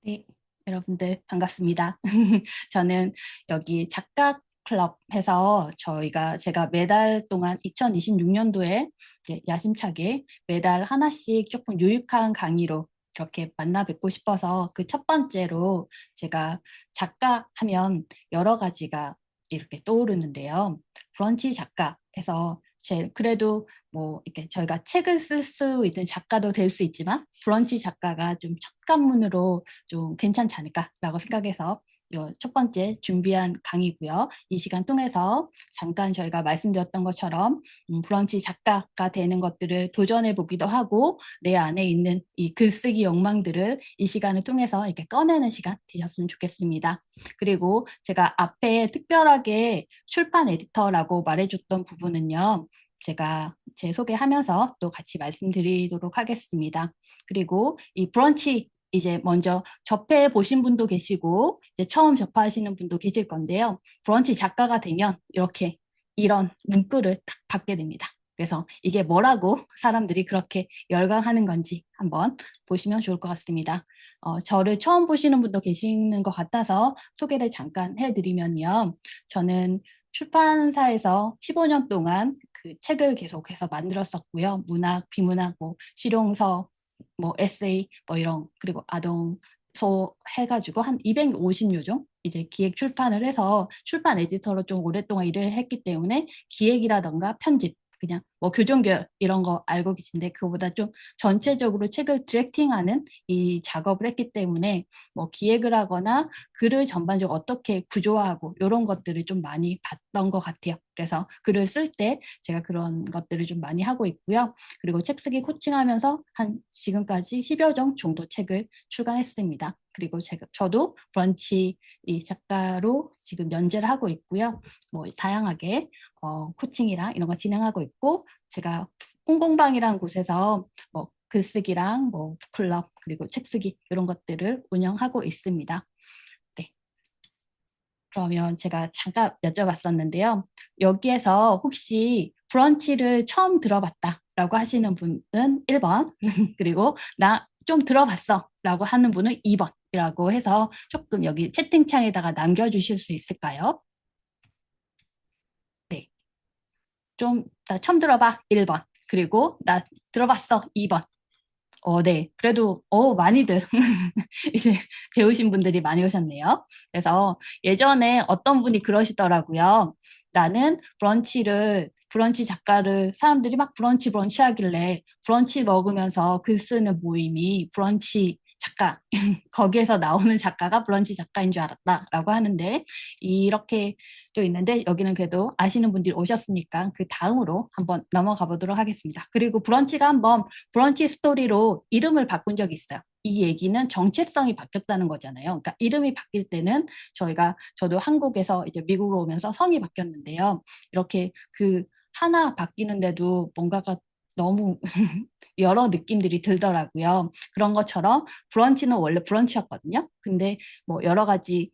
네, 여러분들 반갑습니다. 저는 여기 작가 클럽에서 제가 매달 동안 2026년도에 야심차게 매달 하나씩 조금 유익한 강의로 이렇게 만나 뵙고 싶어서 그 첫 번째로 제가 작가 하면 여러 가지가 이렇게 떠오르는데요. 브런치 작가에서 그래도 뭐 이렇게 저희가 책을 쓸 수 있는 작가도 될 수 있지만 브런치 작가가 좀 첫 관문으로 좀 괜찮지 않을까라고 생각해서 첫 번째 준비한 강의고요. 이 시간 통해서 잠깐 저희가 말씀드렸던 것처럼 브런치 작가가 되는 것들을 도전해 보기도 하고 내 안에 있는 이 글쓰기 욕망들을 이 시간을 통해서 이렇게 꺼내는 시간 되셨으면 좋겠습니다. 그리고 제가 앞에 특별하게 출판 에디터라고 말해줬던 부분은요. 제가 제 소개하면서 또 같이 말씀드리도록 하겠습니다. 그리고 이 브런치 이제 먼저 접해 보신 분도 계시고 이제 처음 접하시는 분도 계실 건데요. 브런치 작가가 되면 이렇게 이런 문구를 딱 받게 됩니다. 그래서 이게 뭐라고 사람들이 그렇게 열광하는 건지 한번 보시면 좋을 것 같습니다. 저를 처음 보시는 분도 계시는 것 같아서 소개를 잠깐 해드리면요. 저는 출판사에서 15년 동안 그 책을 계속해서 만들었었고요. 문학, 비문학, 뭐 실용서, 뭐 에세이, 뭐 이런 그리고 아동서 해가지고 한 250여 종 이제 기획 출판을 해서 출판 에디터로 좀 오랫동안 일을 했기 때문에 기획이라던가 편집 그냥 뭐 교정결 이런 거 알고 계신데 그거보다 좀 전체적으로 책을 디렉팅하는 이 작업을 했기 때문에 뭐 기획을 하거나 글을 전반적으로 어떻게 구조화하고 이런 것들을 좀 많이 봤던 것 같아요. 그래서 글을 쓸 때 제가 그런 것들을 좀 많이 하고 있고요. 그리고 책 쓰기 코칭하면서 한 지금까지 10여 종 정도 책을 출간했습니다. 그리고 저도 브런치 이 작가로 지금 연재를 하고 있고요. 뭐 다양하게 코칭이랑 이런 거 진행하고 있고 제가 콩공방이라는 곳에서 뭐 글쓰기랑 뭐 북클럽 그리고 책쓰기 이런 것들을 운영하고 있습니다. 네. 그러면 제가 잠깐 여쭤봤었는데요. 여기에서 혹시 브런치를 처음 들어봤다라고 하시는 분은 1번, 그리고 나 좀 들어봤어 라고 하는 분은 2번이라고 해서 조금 여기 채팅창에다가 남겨주실 수 있을까요? 네. 나 처음 들어봐 1번, 그리고 나 들어봤어 2번. 네. 그래도, 많이들 이제 배우신 분들이 많이 오셨네요. 그래서 예전에 어떤 분이 그러시더라고요. 나는 브런치 작가를 사람들이 막 브런치 하길래 브런치 먹으면서 글 쓰는 모임이 브런치 작가, 거기에서 나오는 작가가 브런치 작가인 줄 알았다라고 하는데 이렇게 또 있는데 여기는 그래도 아시는 분들이 오셨으니까 그 다음으로 한번 넘어가 보도록 하겠습니다. 그리고 브런치가 한번 브런치 스토리로 이름을 바꾼 적이 있어요. 이 얘기는 정체성이 바뀌었다는 거잖아요. 그러니까 이름이 바뀔 때는 저도 한국에서 이제 미국으로 오면서 성이 바뀌었는데요. 이렇게 그 하나 바뀌는데도 뭔가가 너무 여러 느낌들이 들더라고요. 그런 것처럼 브런치는 원래 브런치였거든요. 근데 뭐 여러 가지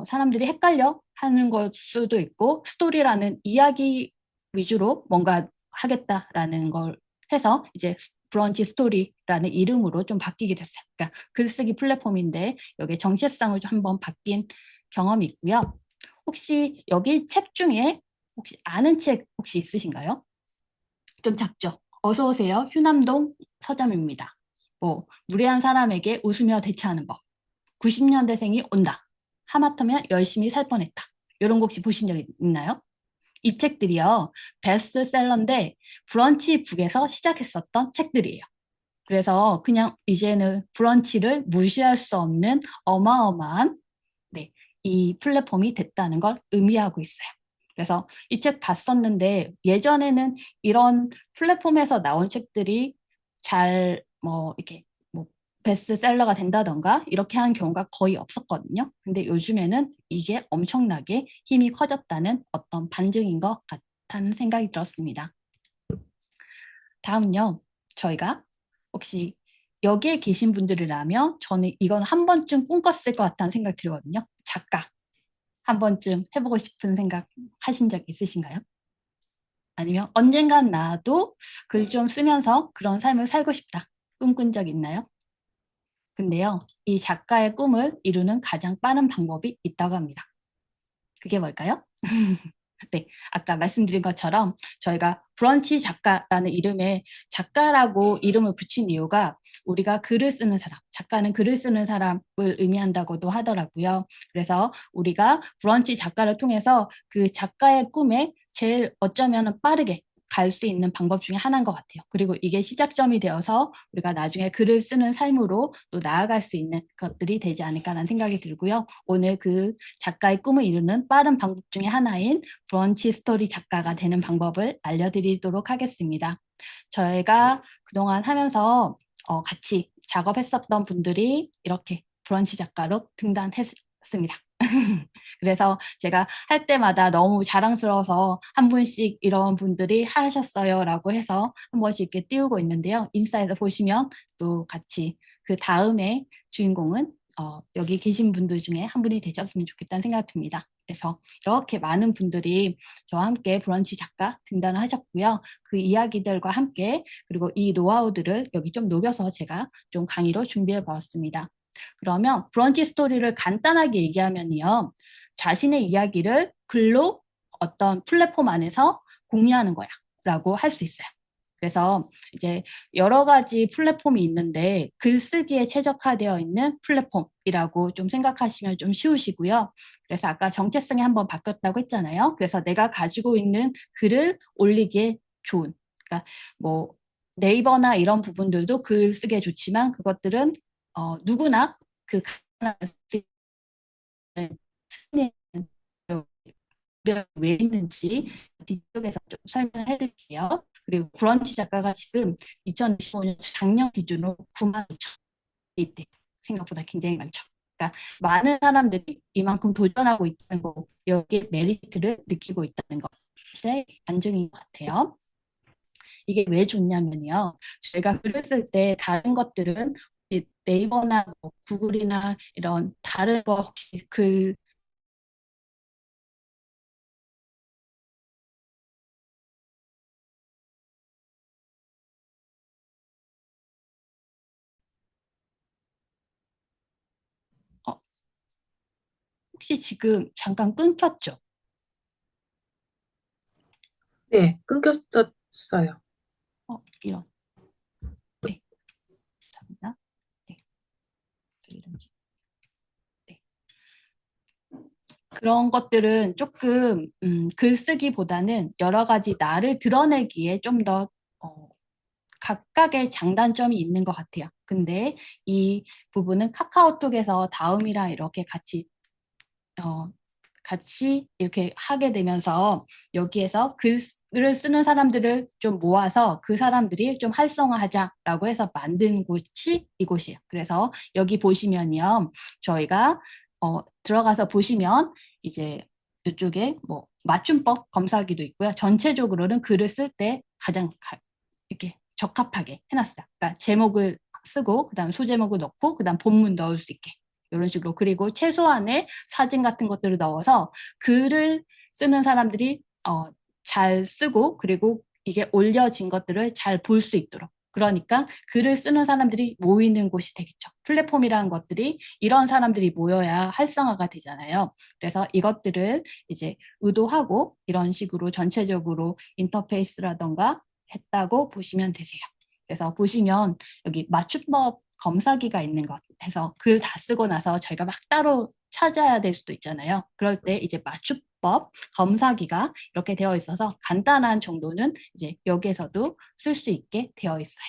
사람들이 헷갈려 하는 걸 수도 있고 스토리라는 이야기 위주로 뭔가 하겠다라는 걸 해서 이제 브런치 스토리라는 이름으로 좀 바뀌게 됐어요. 그러니까 글쓰기 플랫폼인데 여기 정체성을 좀 한번 바뀐 경험이 있고요. 혹시 여기 책 중에 혹시 아는 책 혹시 있으신가요? 좀 작죠? 어서 오세요. 휴남동 서점입니다. 뭐 무례한 사람에게 웃으며 대처하는 법. 90년대생이 온다. 하마터면 열심히 살 뻔했다. 이런 거 혹시 보신 적 있나요? 이 책들이요. 베스트셀러인데 브런치 북에서 시작했었던 책들이에요. 그래서 그냥 이제는 브런치를 무시할 수 없는 어마어마한 네, 이 플랫폼이 됐다는 걸 의미하고 있어요. 그래서 이 책 봤었는데 예전에는 이런 플랫폼에서 나온 책들이 잘 뭐 이렇게 뭐 베스트셀러가 된다던가 이렇게 하는 경우가 거의 없었거든요. 근데 요즘에는 이게 엄청나게 힘이 커졌다는 어떤 반증인 것 같다는 생각이 들었습니다. 다음은요. 저희가 혹시 여기에 계신 분들이라면 저는 이건 한 번쯤 꿈꿨을 것 같다는 생각 들거든요. 작가. 한 번쯤 해보고 싶은 생각 하신 적 있으신가요? 아니면 언젠간 나도 글 좀 쓰면서 그런 삶을 살고 싶다. 꿈꾼 적 있나요? 근데요, 이 작가의 꿈을 이루는 가장 빠른 방법이 있다고 합니다. 그게 뭘까요? 네, 아까 말씀드린 것처럼 저희가 브런치 작가라는 이름에 작가라고 이름을 붙인 이유가 우리가 글을 쓰는 사람, 작가는 글을 쓰는 사람을 의미한다고도 하더라고요. 그래서 우리가 브런치 작가를 통해서 그 작가의 꿈에 제일 어쩌면 빠르게 갈 수 있는 방법 중에 하나인 것 같아요. 그리고 이게 시작점이 되어서 우리가 나중에 글을 쓰는 삶으로 또 나아갈 수 있는 것들이 되지 않을까라는 생각이 들고요. 오늘 그 작가의 꿈을 이루는 빠른 방법 중에 하나인 브런치 스토리 작가가 되는 방법을 알려드리도록 하겠습니다. 저희가 그동안 하면서 같이 작업했었던 분들이 이렇게 브런치 작가로 등단했습니다. 그래서 제가 할 때마다 너무 자랑스러워서 한 분씩 이런 분들이 하셨어요 라고 해서 한 번씩 이렇게 띄우고 있는데요. 인스타에서 보시면 또 같이 그 다음에 주인공은 여기 계신 분들 중에 한 분이 되셨으면 좋겠다는 생각이 듭니다. 그래서 이렇게 많은 분들이 저와 함께 브런치 작가 등단을 하셨고요. 그 이야기들과 함께 그리고 이 노하우들을 여기 좀 녹여서 제가 좀 강의로 준비해 보았습니다. 그러면 브런치 스토리를 간단하게 얘기하면요. 자신의 이야기를 글로 어떤 플랫폼 안에서 공유하는 거야 라고 할 수 있어요. 그래서 이제 여러 가지 플랫폼이 있는데 글쓰기에 최적화되어 있는 플랫폼이라고 좀 생각하시면 좀 쉬우시고요. 그래서 아까 정체성이 한번 바뀌었다고 했잖아요. 그래서 내가 가지고 있는 글을 올리기에 좋은, 그러니까 뭐 네이버나 이런 부분들도 글 쓰기에 좋지만 그것들은 누구나 그 왜 있는지 뒤쪽에서 좀 설명을 해드릴게요. 그리고 브런치 작가가 지금 2025년 작년 기준으로 9만 5천 이때 생각보다 굉장히 많죠. 그러니까 많은 사람들이 이만큼 도전하고 있다는 거, 여기에 메리트를 느끼고 있다는 것이 안정인 것 같아요. 이게 왜 좋냐면요. 저희가 글을 쓸 때 다른 것들은 네이버나 뭐 구글이나 이런 다른 거 혹시 글 어, 혹시 지금 잠깐 끊겼죠? 네, 끊겼었어요. 이런. 네, 잠깐만. 네, 왜 이런지. 네. 그런 것들은 조금 글쓰기보다는 여러 가지 나를 드러내기에 좀 더 각각의 장단점이 있는 것 같아요. 근데 이 부분은 카카오톡에서 다음이랑 이렇게 어, 같이 이렇게 하게 되면서 여기에서 글을 쓰는 사람들을 좀 모아서 그 사람들이 좀 활성화하자라고 해서 만든 곳이 이곳이에요. 그래서 여기 보시면요. 저희가 들어가서 보시면 이제 이쪽에 뭐 맞춤법 검사기도 있고요. 전체적으로는 글을 쓸 때 가장 이렇게 적합하게 해놨어요. 그러니까 제목을 쓰고 그다음 소제목을 넣고 그다음 본문 넣을 수 있게 이런 식으로. 그리고 최소한의 사진 같은 것들을 넣어서 글을 쓰는 사람들이 잘 쓰고 그리고 이게 올려진 것들을 잘 볼 수 있도록. 그러니까 글을 쓰는 사람들이 모이는 곳이 되겠죠. 플랫폼이라는 것들이 이런 사람들이 모여야 활성화가 되잖아요. 그래서 이것들을 이제 의도하고 이런 식으로 전체적으로 인터페이스라던가 했다고 보시면 되세요. 그래서 보시면 여기 맞춤법 검사기가 있는 것 해서 글 다 쓰고 나서 저희가 막 따로 찾아야 될 수도 있잖아요. 그럴 때 이제 맞춤법 검사기가 이렇게 되어 있어서 간단한 정도는 이제 여기에서도 쓸 수 있게 되어 있어요.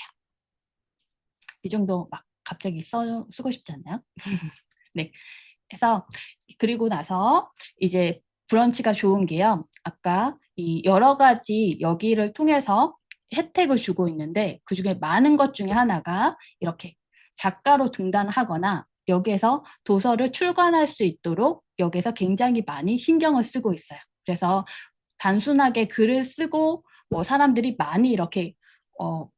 이 정도 막 갑자기 쓰고 싶지 않나요? 네. 그래서 그리고 나서 이제 브런치가 좋은 게요. 아까 이 여러 가지 여기를 통해서 혜택을 주고 있는데 그중에 많은 것 중에 하나가 이렇게 작가로 등단하거나 여기에서 도서를 출간할 수 있도록 여기서 굉장히 많이 신경을 쓰고 있어요. 그래서 단순하게 글을 쓰고 뭐 사람들이 많이 이렇게 어,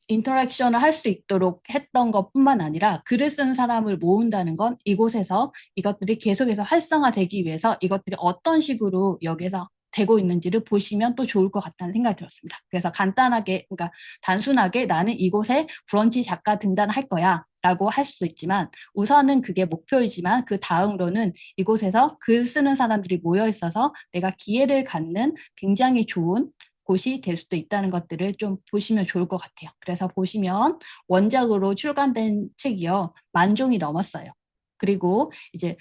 인터랙션을 할 수 있도록 했던 것뿐만 아니라 글을 쓰는 사람을 모은다는 건 이곳에서 이것들이 계속해서 활성화되기 위해서 이것들이 어떤 식으로 여기서 되고 있는지를 보시면 또 좋을 것 같다는 생각이 들었습니다. 그래서 간단하게, 그러니까 단순하게 나는 이곳에 브런치 작가 등단할 거야 라고 할 수도 있지만 우선은 그게 목표이지만 그 다음으로는 이곳에서 글 쓰는 사람들이 모여 있어서 내가 기회를 갖는 굉장히 좋은 곳이 될 수도 있다는 것들을 좀 보시면 좋을 것 같아요. 그래서 보시면 원작으로 출간된 책이요. 10,000종이 넘었어요. 그리고 이제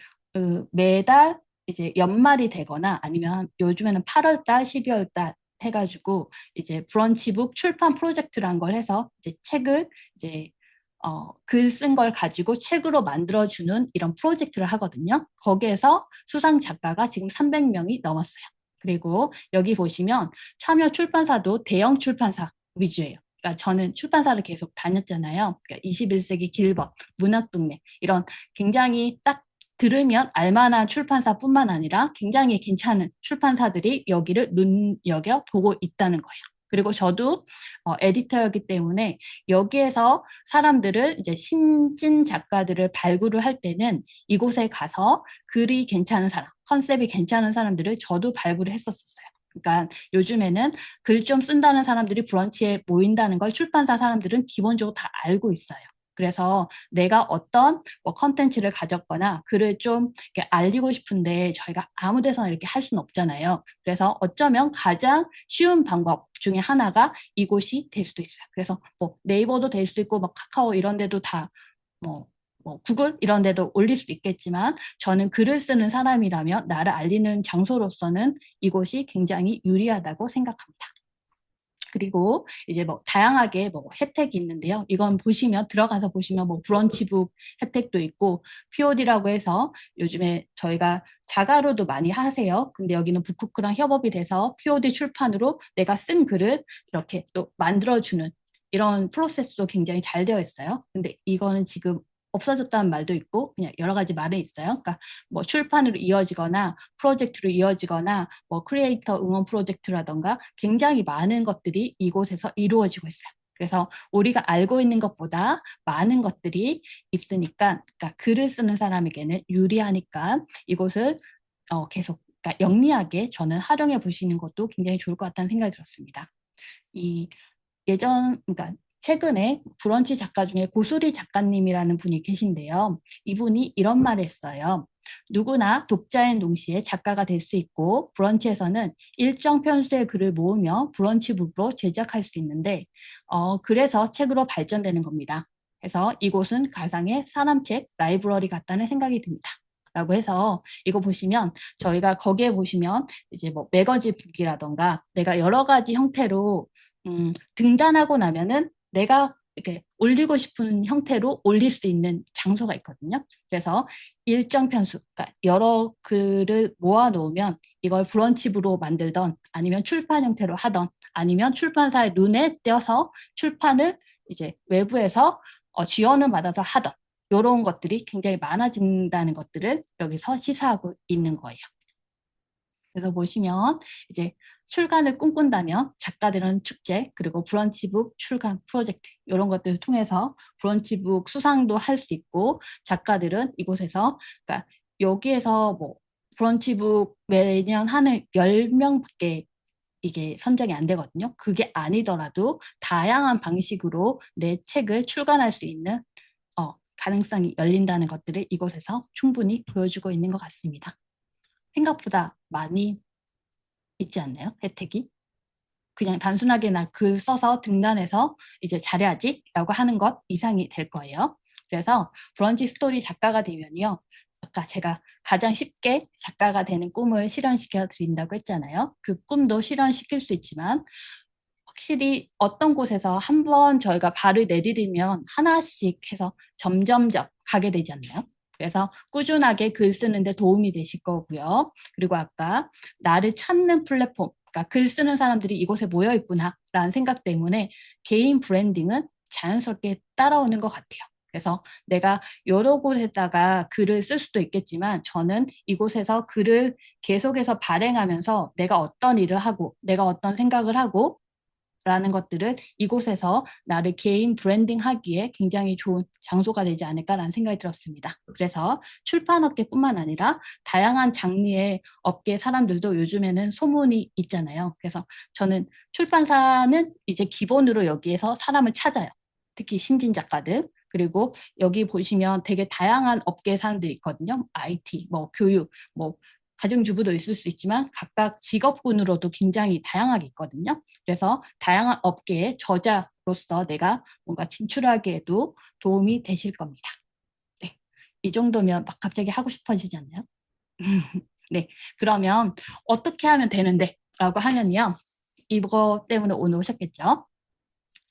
매달 이제 연말이 되거나 아니면 요즘에는 8월 달, 12월 달 해가지고 이제 브런치북 출판 프로젝트란 걸 해서 이제 책을 이제 글 쓴 걸 가지고 책으로 만들어주는 이런 프로젝트를 하거든요. 거기에서 수상 작가가 지금 300명이 넘었어요. 그리고 여기 보시면 참여 출판사도 대형 출판사 위주예요. 그러니까 저는 출판사를 계속 다녔잖아요. 그러니까 21세기 길벗, 문학동네 이런 굉장히 딱 들으면 알만한 출판사뿐만 아니라 굉장히 괜찮은 출판사들이 여기를 눈여겨 보고 있다는 거예요. 그리고 저도 에디터였기 때문에 여기에서 사람들을 이제 신진 작가들을 발굴을 할 때는 이곳에 가서 글이 괜찮은 사람, 컨셉이 괜찮은 사람들을 저도 발굴을 했었어요. 그러니까 요즘에는 글 좀 쓴다는 사람들이 브런치에 모인다는 걸 출판사 사람들은 기본적으로 다 알고 있어요. 그래서 내가 어떤 뭐 컨텐츠를 가졌거나 글을 좀 이렇게 알리고 싶은데 저희가 아무 데서나 이렇게 할 수는 없잖아요. 그래서 어쩌면 가장 쉬운 방법 중에 하나가 이곳이 될 수도 있어요. 그래서 뭐 네이버도 될 수도 있고 뭐 카카오 이런 데도 다 뭐 구글 이런 데도 올릴 수도 있겠지만 저는 글을 쓰는 사람이라면 나를 알리는 장소로서는 이곳이 굉장히 유리하다고 생각합니다. 그리고 이제 뭐 다양하게 뭐 혜택이 있는데요. 이건 보시면 들어가서 보시면 뭐 브런치북 혜택도 있고 POD라고 해서 요즘에 저희가 자가로도 많이 하세요. 근데 여기는 북쿠크랑 협업이 돼서 POD 출판으로 내가 쓴 글을 이렇게 또 만들어주는 이런 프로세스도 굉장히 잘 되어 있어요. 근데 이거는 지금 없어졌다는 말도 있고 그냥 여러 가지 말이 있어요. 그러니까 뭐 출판으로 이어지거나 프로젝트로 이어지거나 뭐 크리에이터 응원 프로젝트라던가 굉장히 많은 것들이 이곳에서 이루어지고 있어요. 그래서 우리가 알고 있는 것보다 많은 것들이 있으니까 그러니까 글을 쓰는 사람에게는 유리하니까 이곳을 계속 그러니까 영리하게 저는 활용해 보시는 것도 굉장히 좋을 것 같다는 생각이 들었습니다. 이 그러니까 최근에 브런치 작가 중에 고수리 작가님이라는 분이 계신데요. 이분이 이런 말을 했어요. 누구나 독자인 동시에 작가가 될 수 있고 브런치에서는 일정 편수의 글을 모으며 브런치북으로 제작할 수 있는데 그래서 책으로 발전되는 겁니다. 그래서 이곳은 가상의 사람책 라이브러리 같다는 생각이 듭니다. 라고 해서 이거 보시면 저희가 거기에 보시면 이제 뭐 매거진 북이라던가 내가 여러 가지 형태로 등단하고 나면은 내가 이렇게 올리고 싶은 형태로 올릴 수 있는 장소가 있거든요. 그래서 일정 편수, 그러니까 여러 글을 모아 놓으면 이걸 브런치부로 만들던 아니면 출판 형태로 하던 아니면 출판사의 눈에 띄어서 출판을 이제 외부에서 지원을 받아서 하던 이런 것들이 굉장히 많아진다는 것들을 여기서 시사하고 있는 거예요. 그래서 보시면 이제 출간을 꿈꾼다면 작가들은 축제 그리고 브런치북 출간 프로젝트 이런 것들을 통해서 브런치북 수상도 할 수 있고 작가들은 이곳에서 그러니까 여기에서 뭐 브런치북 매년 하는 10명밖에 이게 선정이 안 되거든요. 그게 아니더라도 다양한 방식으로 내 책을 출간할 수 있는 가능성이 열린다는 것들을 이곳에서 충분히 보여주고 있는 것 같습니다. 생각보다 많이 있지 않나요? 혜택이? 그냥 단순하게 나 글 써서 등단해서 이제 잘해야지 라고 하는 것 이상이 될 거예요. 그래서 브런치 스토리 작가가 되면요. 아까 제가 가장 쉽게 작가가 되는 꿈을 실현시켜 드린다고 했잖아요. 그 꿈도 실현시킬 수 있지만 확실히 어떤 곳에서 한번 저희가 발을 내디디면 하나씩 해서 점점점 가게 되지 않나요? 그래서 꾸준하게 글 쓰는데 도움이 되실 거고요. 그리고 아까 나를 찾는 플랫폼, 그러니까 글 쓰는 사람들이 이곳에 모여 있구나라는 생각 때문에 개인 브랜딩은 자연스럽게 따라오는 것 같아요. 그래서 내가 여러 곳에다가 글을 쓸 수도 있겠지만 저는 이곳에서 글을 계속해서 발행하면서 내가 어떤 일을 하고 내가 어떤 생각을 하고 라는 것들을 이곳에서 나를 개인 브랜딩 하기에 굉장히 좋은 장소가 되지 않을까라는 생각이 들었습니다. 그래서 출판업계뿐만 아니라 다양한 장르의 업계 사람들도 요즘에는 소문이 있잖아요. 그래서 저는 출판사는 이제 기본으로 여기에서 사람을 찾아요. 특히 신진 작가들. 그리고 여기 보시면 되게 다양한 업계 사람들이 있거든요. IT, 뭐 교육, 뭐 가정주부도 있을 수 있지만 각각 직업군으로도 굉장히 다양하게 있거든요. 그래서 다양한 업계의 저자로서 내가 뭔가 진출하기에도 도움이 되실 겁니다. 네, 이 정도면 막 갑자기 하고 싶어지지 않나요? 네, 그러면 어떻게 하면 되는데? 라고 하면요. 이거 때문에 오늘 오셨겠죠?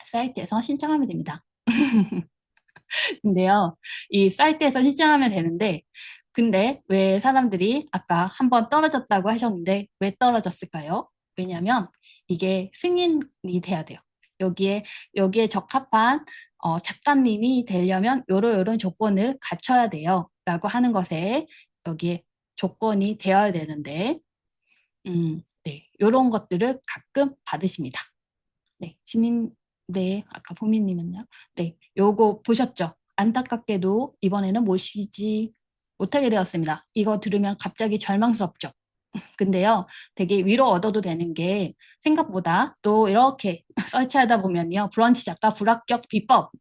사이트에서 신청하면 됩니다. 근데요, 이 사이트에서 신청하면 되는데, 근데 왜 사람들이 아까 한번 떨어졌다고 하셨는데 왜 떨어졌을까요? 왜냐하면 이게 승인이 돼야 돼요. 여기에 적합한 작가님이 되려면 요런 조건을 갖춰야 돼요. 라고 하는 것에 여기에 조건이 되어야 되는데, 네, 요런 것들을 가끔 받으십니다. 네, 진님, 네, 아까 보미님은요? 네, 요거 보셨죠? 안타깝게도 이번에는 모시지 못하게 되었습니다. 이거 들으면 갑자기 절망스럽죠? 근데요, 되게 위로 얻어도 되는 게 생각보다 또 이렇게 서치하다 보면요, 브런치 작가 불합격 비법,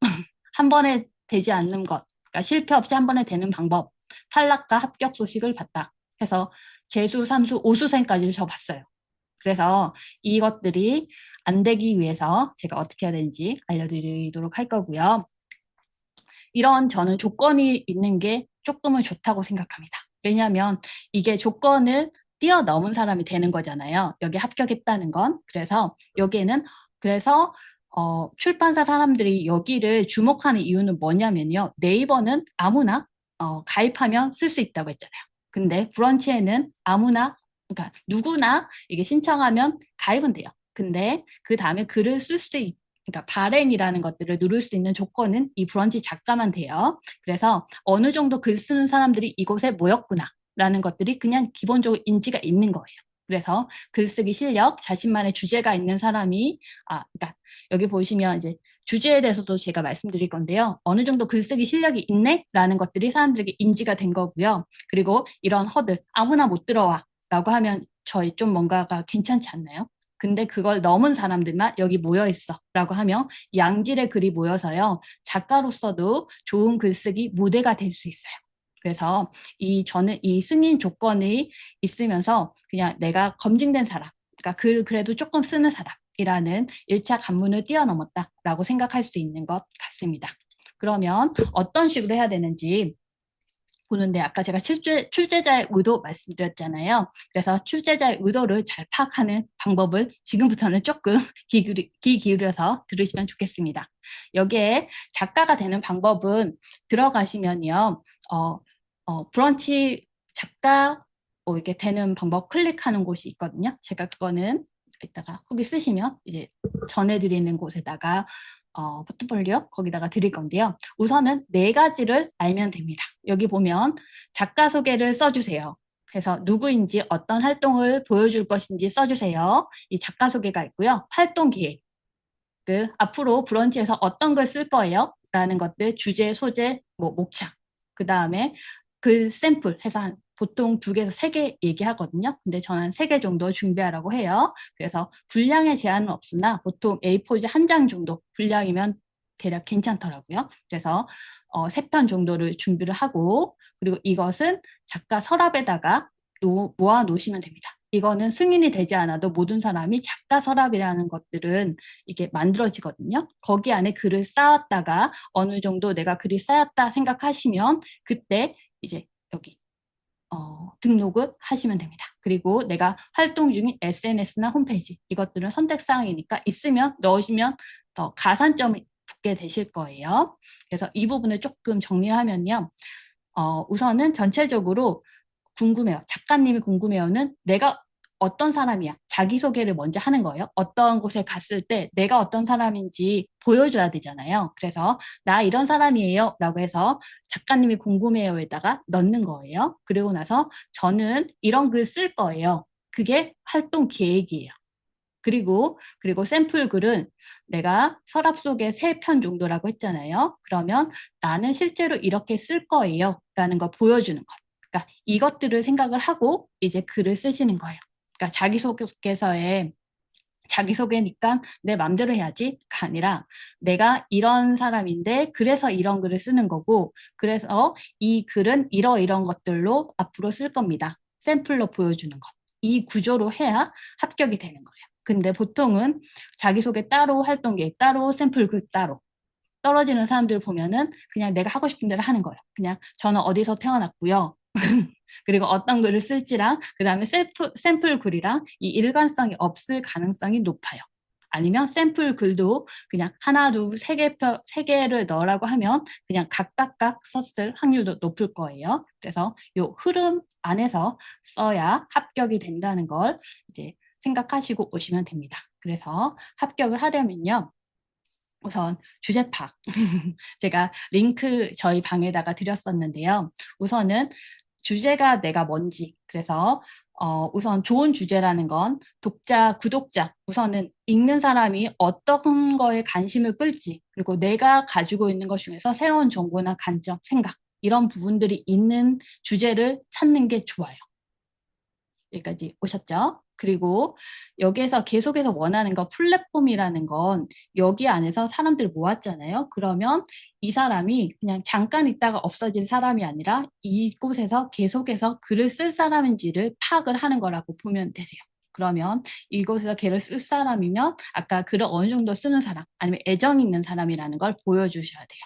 한 번에 되지 않는 것, 그러니까 실패 없이 한 번에 되는 방법, 탈락과 합격 소식을 봤다 해서 재수, 삼수, 오수생까지 저 봤어요. 그래서 이것들이 안 되기 위해서 제가 어떻게 해야 되는지 알려드리도록 할 거고요. 이런 저는 조건이 있는 게 조금은 좋다고 생각합니다. 왜냐하면 이게 조건을 뛰어넘은 사람이 되는 거잖아요. 여기 합격했다는 건. 그래서 여기에는 그래서 출판사 사람들이 여기를 주목하는 이유는 뭐냐면요. 네이버는 아무나 가입하면 쓸 수 있다고 했잖아요. 근데 브런치에는 아무나 그러니까 누구나 이게 신청하면 가입은 돼요. 근데 그 다음에 글을 쓸 수 그러니까 발행이라는 것들을 누를 수 있는 조건은 이 브런치 작가만 돼요. 그래서 어느 정도 글 쓰는 사람들이 이곳에 모였구나라는 것들이 그냥 기본적으로 인지가 있는 거예요. 그래서 글쓰기 실력, 자신만의 주제가 있는 사람이 그러니까 여기 보시면 이제 주제에 대해서도 제가 말씀드릴 건데요. 어느 정도 글쓰기 실력이 있네라는 것들이 사람들에게 인지가 된 거고요. 그리고 이런 허들 아무나 못 들어와라고 하면 저희 좀 뭔가가 괜찮지 않나요? 근데 그걸 넘은 사람들만 여기 모여 있어 라고 하면 양질의 글이 모여서요. 작가로서도 좋은 글쓰기 무대가 될 수 있어요. 그래서 저는 이 승인 조건이 있으면서 그냥 내가 검증된 사람, 그러니까 그래도 조금 쓰는 사람이라는 1차 관문을 뛰어넘었다라고 생각할 수 있는 것 같습니다. 그러면 어떤 식으로 해야 되는지 보는데 아까 제가 출제자의 의도 말씀드렸잖아요. 그래서 출제자의 의도를 잘 파악하는 방법을 지금부터는 조금 귀 기울여서 들으시면 좋겠습니다. 여기에 작가가 되는 방법은 들어가시면요. 브런치 작가 이렇게 되는 방법 클릭하는 곳이 있거든요. 제가 그거는 이따가 후기 쓰시면 이제 전해드리는 곳에다가 포트폴리오 거기다가 드릴 건데요. 우선은 4가지를 알면 됩니다. 여기 보면 작가 소개를 써주세요. 그래서 누구인지 어떤 활동을 보여줄 것인지 써주세요. 이 작가 소개가 있고요. 활동 계획. 앞으로 브런치에서 어떤 걸 쓸 거예요? 라는 것들, 주제, 소재, 목차. 그 다음에 글 샘플 해서 보통 2개에서 3개 얘기하거든요. 근데 저는 3개 정도 준비하라고 해요. 그래서 분량의 제한은 없으나 보통 A4지 1장 정도 분량이면 대략 괜찮더라고요. 그래서 3편 정도를 준비를 하고 그리고 이것은 작가 서랍에다가 모아 놓으시면 됩니다. 이거는 승인이 되지 않아도 모든 사람이 작가 서랍이라는 것들은 이게 만들어지거든요. 거기 안에 글을 쌓았다가 어느 정도 내가 글이 쌓였다 생각하시면 그때 이제 여기 등록을 하시면 됩니다. 그리고 내가 활동 중인 SNS나 홈페이지 이것들은 선택사항이니까 있으면 넣으시면 더 가산점이 붙게 되실 거예요. 그래서 이 부분을 조금 정리를 하면요. 우선은 전체적으로 궁금해요. 작가님이 궁금해요는 내가 어떤 사람이야. 자기소개를 먼저 하는 거예요. 어떤 곳에 갔을 때 내가 어떤 사람인지 보여줘야 되잖아요. 그래서 나 이런 사람이에요 라고 해서 작가님이 궁금해요에다가 넣는 거예요. 그리고 나서 저는 이런 글 쓸 거예요. 그게 활동 계획이에요. 그리고 샘플 글은 내가 서랍 속에 3편 정도라고 했잖아요. 그러면 나는 실제로 이렇게 쓸 거예요 라는 걸 보여주는 것. 그러니까 이것들을 생각을 하고 이제 글을 쓰시는 거예요. 그러니까 자기소개서에 자기소개니까 내 맘대로 해야지가 아니라 내가 이런 사람인데 그래서 이런 글을 쓰는 거고 그래서 이 글은 이런 것들로 앞으로 쓸 겁니다. 샘플로 보여주는 것. 이 구조로 해야 합격이 되는 거예요. 근데 보통은 자기소개 따로 활동계획 따로 샘플 글 따로 떨어지는 사람들 보면은 그냥 내가 하고 싶은 대로 하는 거예요. 그냥 저는 어디서 태어났고요. 그리고 어떤 글을 쓸지랑 그다음에 샘플 글이랑 이 일관성이 없을 가능성이 높아요. 아니면 샘플 글도 그냥 하나, 둘, 세 개를 넣으라고 하면 그냥 각각 썼을 확률도 높을 거예요. 그래서 요 흐름 안에서 써야 합격이 된다는 걸 이제 생각하시고 오시면 됩니다. 그래서 합격을 하려면요. 우선 주제 파악. 제가 링크 저희 방에다가 드렸었는데요. 우선은 주제가 내가 뭔지. 그래서 우선 좋은 주제라는 건 독자, 구독자, 우선은 읽는 사람이 어떤 거에 관심을 끌지, 그리고 내가 가지고 있는 것 중에서 새로운 정보나 관점, 생각, 이런 부분들이 있는 주제를 찾는 게 좋아요. 여기까지 오셨죠? 그리고 여기에서 계속해서 원하는 거 플랫폼이라는 건 여기 안에서 사람들 모았잖아요. 그러면 이 사람이 그냥 잠깐 있다가 없어질 사람이 아니라 이곳에서 계속해서 글을 쓸 사람인지를 파악을 하는 거라고 보면 되세요. 그러면 이곳에서 글을 쓸 사람이면 아까 글을 어느 정도 쓰는 사람 아니면 애정 있는 사람이라는 걸 보여주셔야 돼요.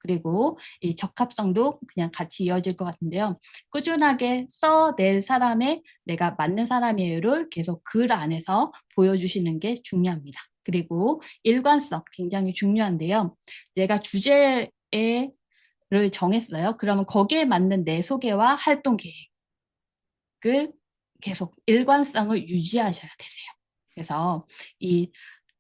그리고 이 적합성도 그냥 같이 이어질 것 같은데요. 꾸준하게 써낼 사람의 내가 맞는 사람이에요를 계속 글 안에서 보여주시는 게 중요합니다. 그리고 일관성 굉장히 중요한데요. 내가 주제를 정했어요. 그러면 거기에 맞는 내 소개와 활동 계획을 계속 일관성을 유지하셔야 되세요. 그래서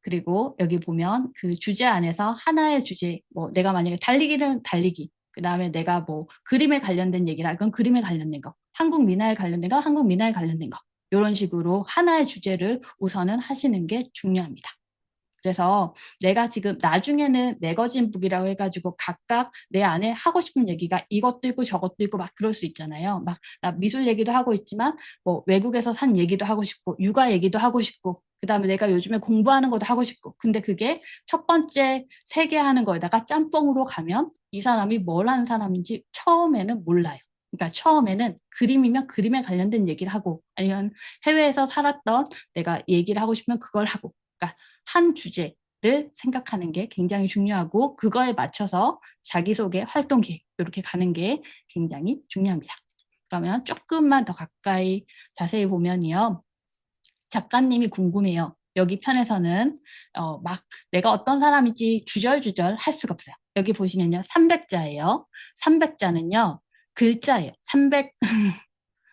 그리고 여기 보면 그 주제 안에서 하나의 주제, 뭐 내가 만약에 달리기는 달리기, 그 다음에 내가 뭐 그림에 관련된 얘기를 할 건 그림에 관련된 거, 한국 민화에 관련된 거, 한국 민화에 관련된 거, 이런 식으로 하나의 주제를 우선은 하시는 게 중요합니다. 그래서 내가 지금 나중에는 매거진 북이라고 해가지고 각각 내 안에 하고 싶은 얘기가 이것도 있고 저것도 있고 막 그럴 수 있잖아요. 막 나 미술 얘기도 하고 있지만 뭐 외국에서 산 얘기도 하고 싶고 육아 얘기도 하고 싶고 그다음에 내가 요즘에 공부하는 것도 하고 싶고 근데 그게 첫 번째 세 개 하는 거에다가 짬뽕으로 가면 이 사람이 뭘 하는 사람인지 처음에는 몰라요. 그러니까 처음에는 그림이면 그림에 관련된 얘기를 하고 아니면 해외에서 살았던 내가 얘기를 하고 싶으면 그걸 하고 그러니까 한 주제를 생각하는 게 굉장히 중요하고 그거에 맞춰서 자기소개, 활동 계획 이렇게 가는 게 굉장히 중요합니다. 그러면 조금만 더 가까이 자세히 보면요. 작가님이 궁금해요. 여기 편에서는 막 내가 어떤 사람인지 주절주절 할 수가 없어요. 여기 보시면요. 300자예요. 300자는요. 글자예요. 300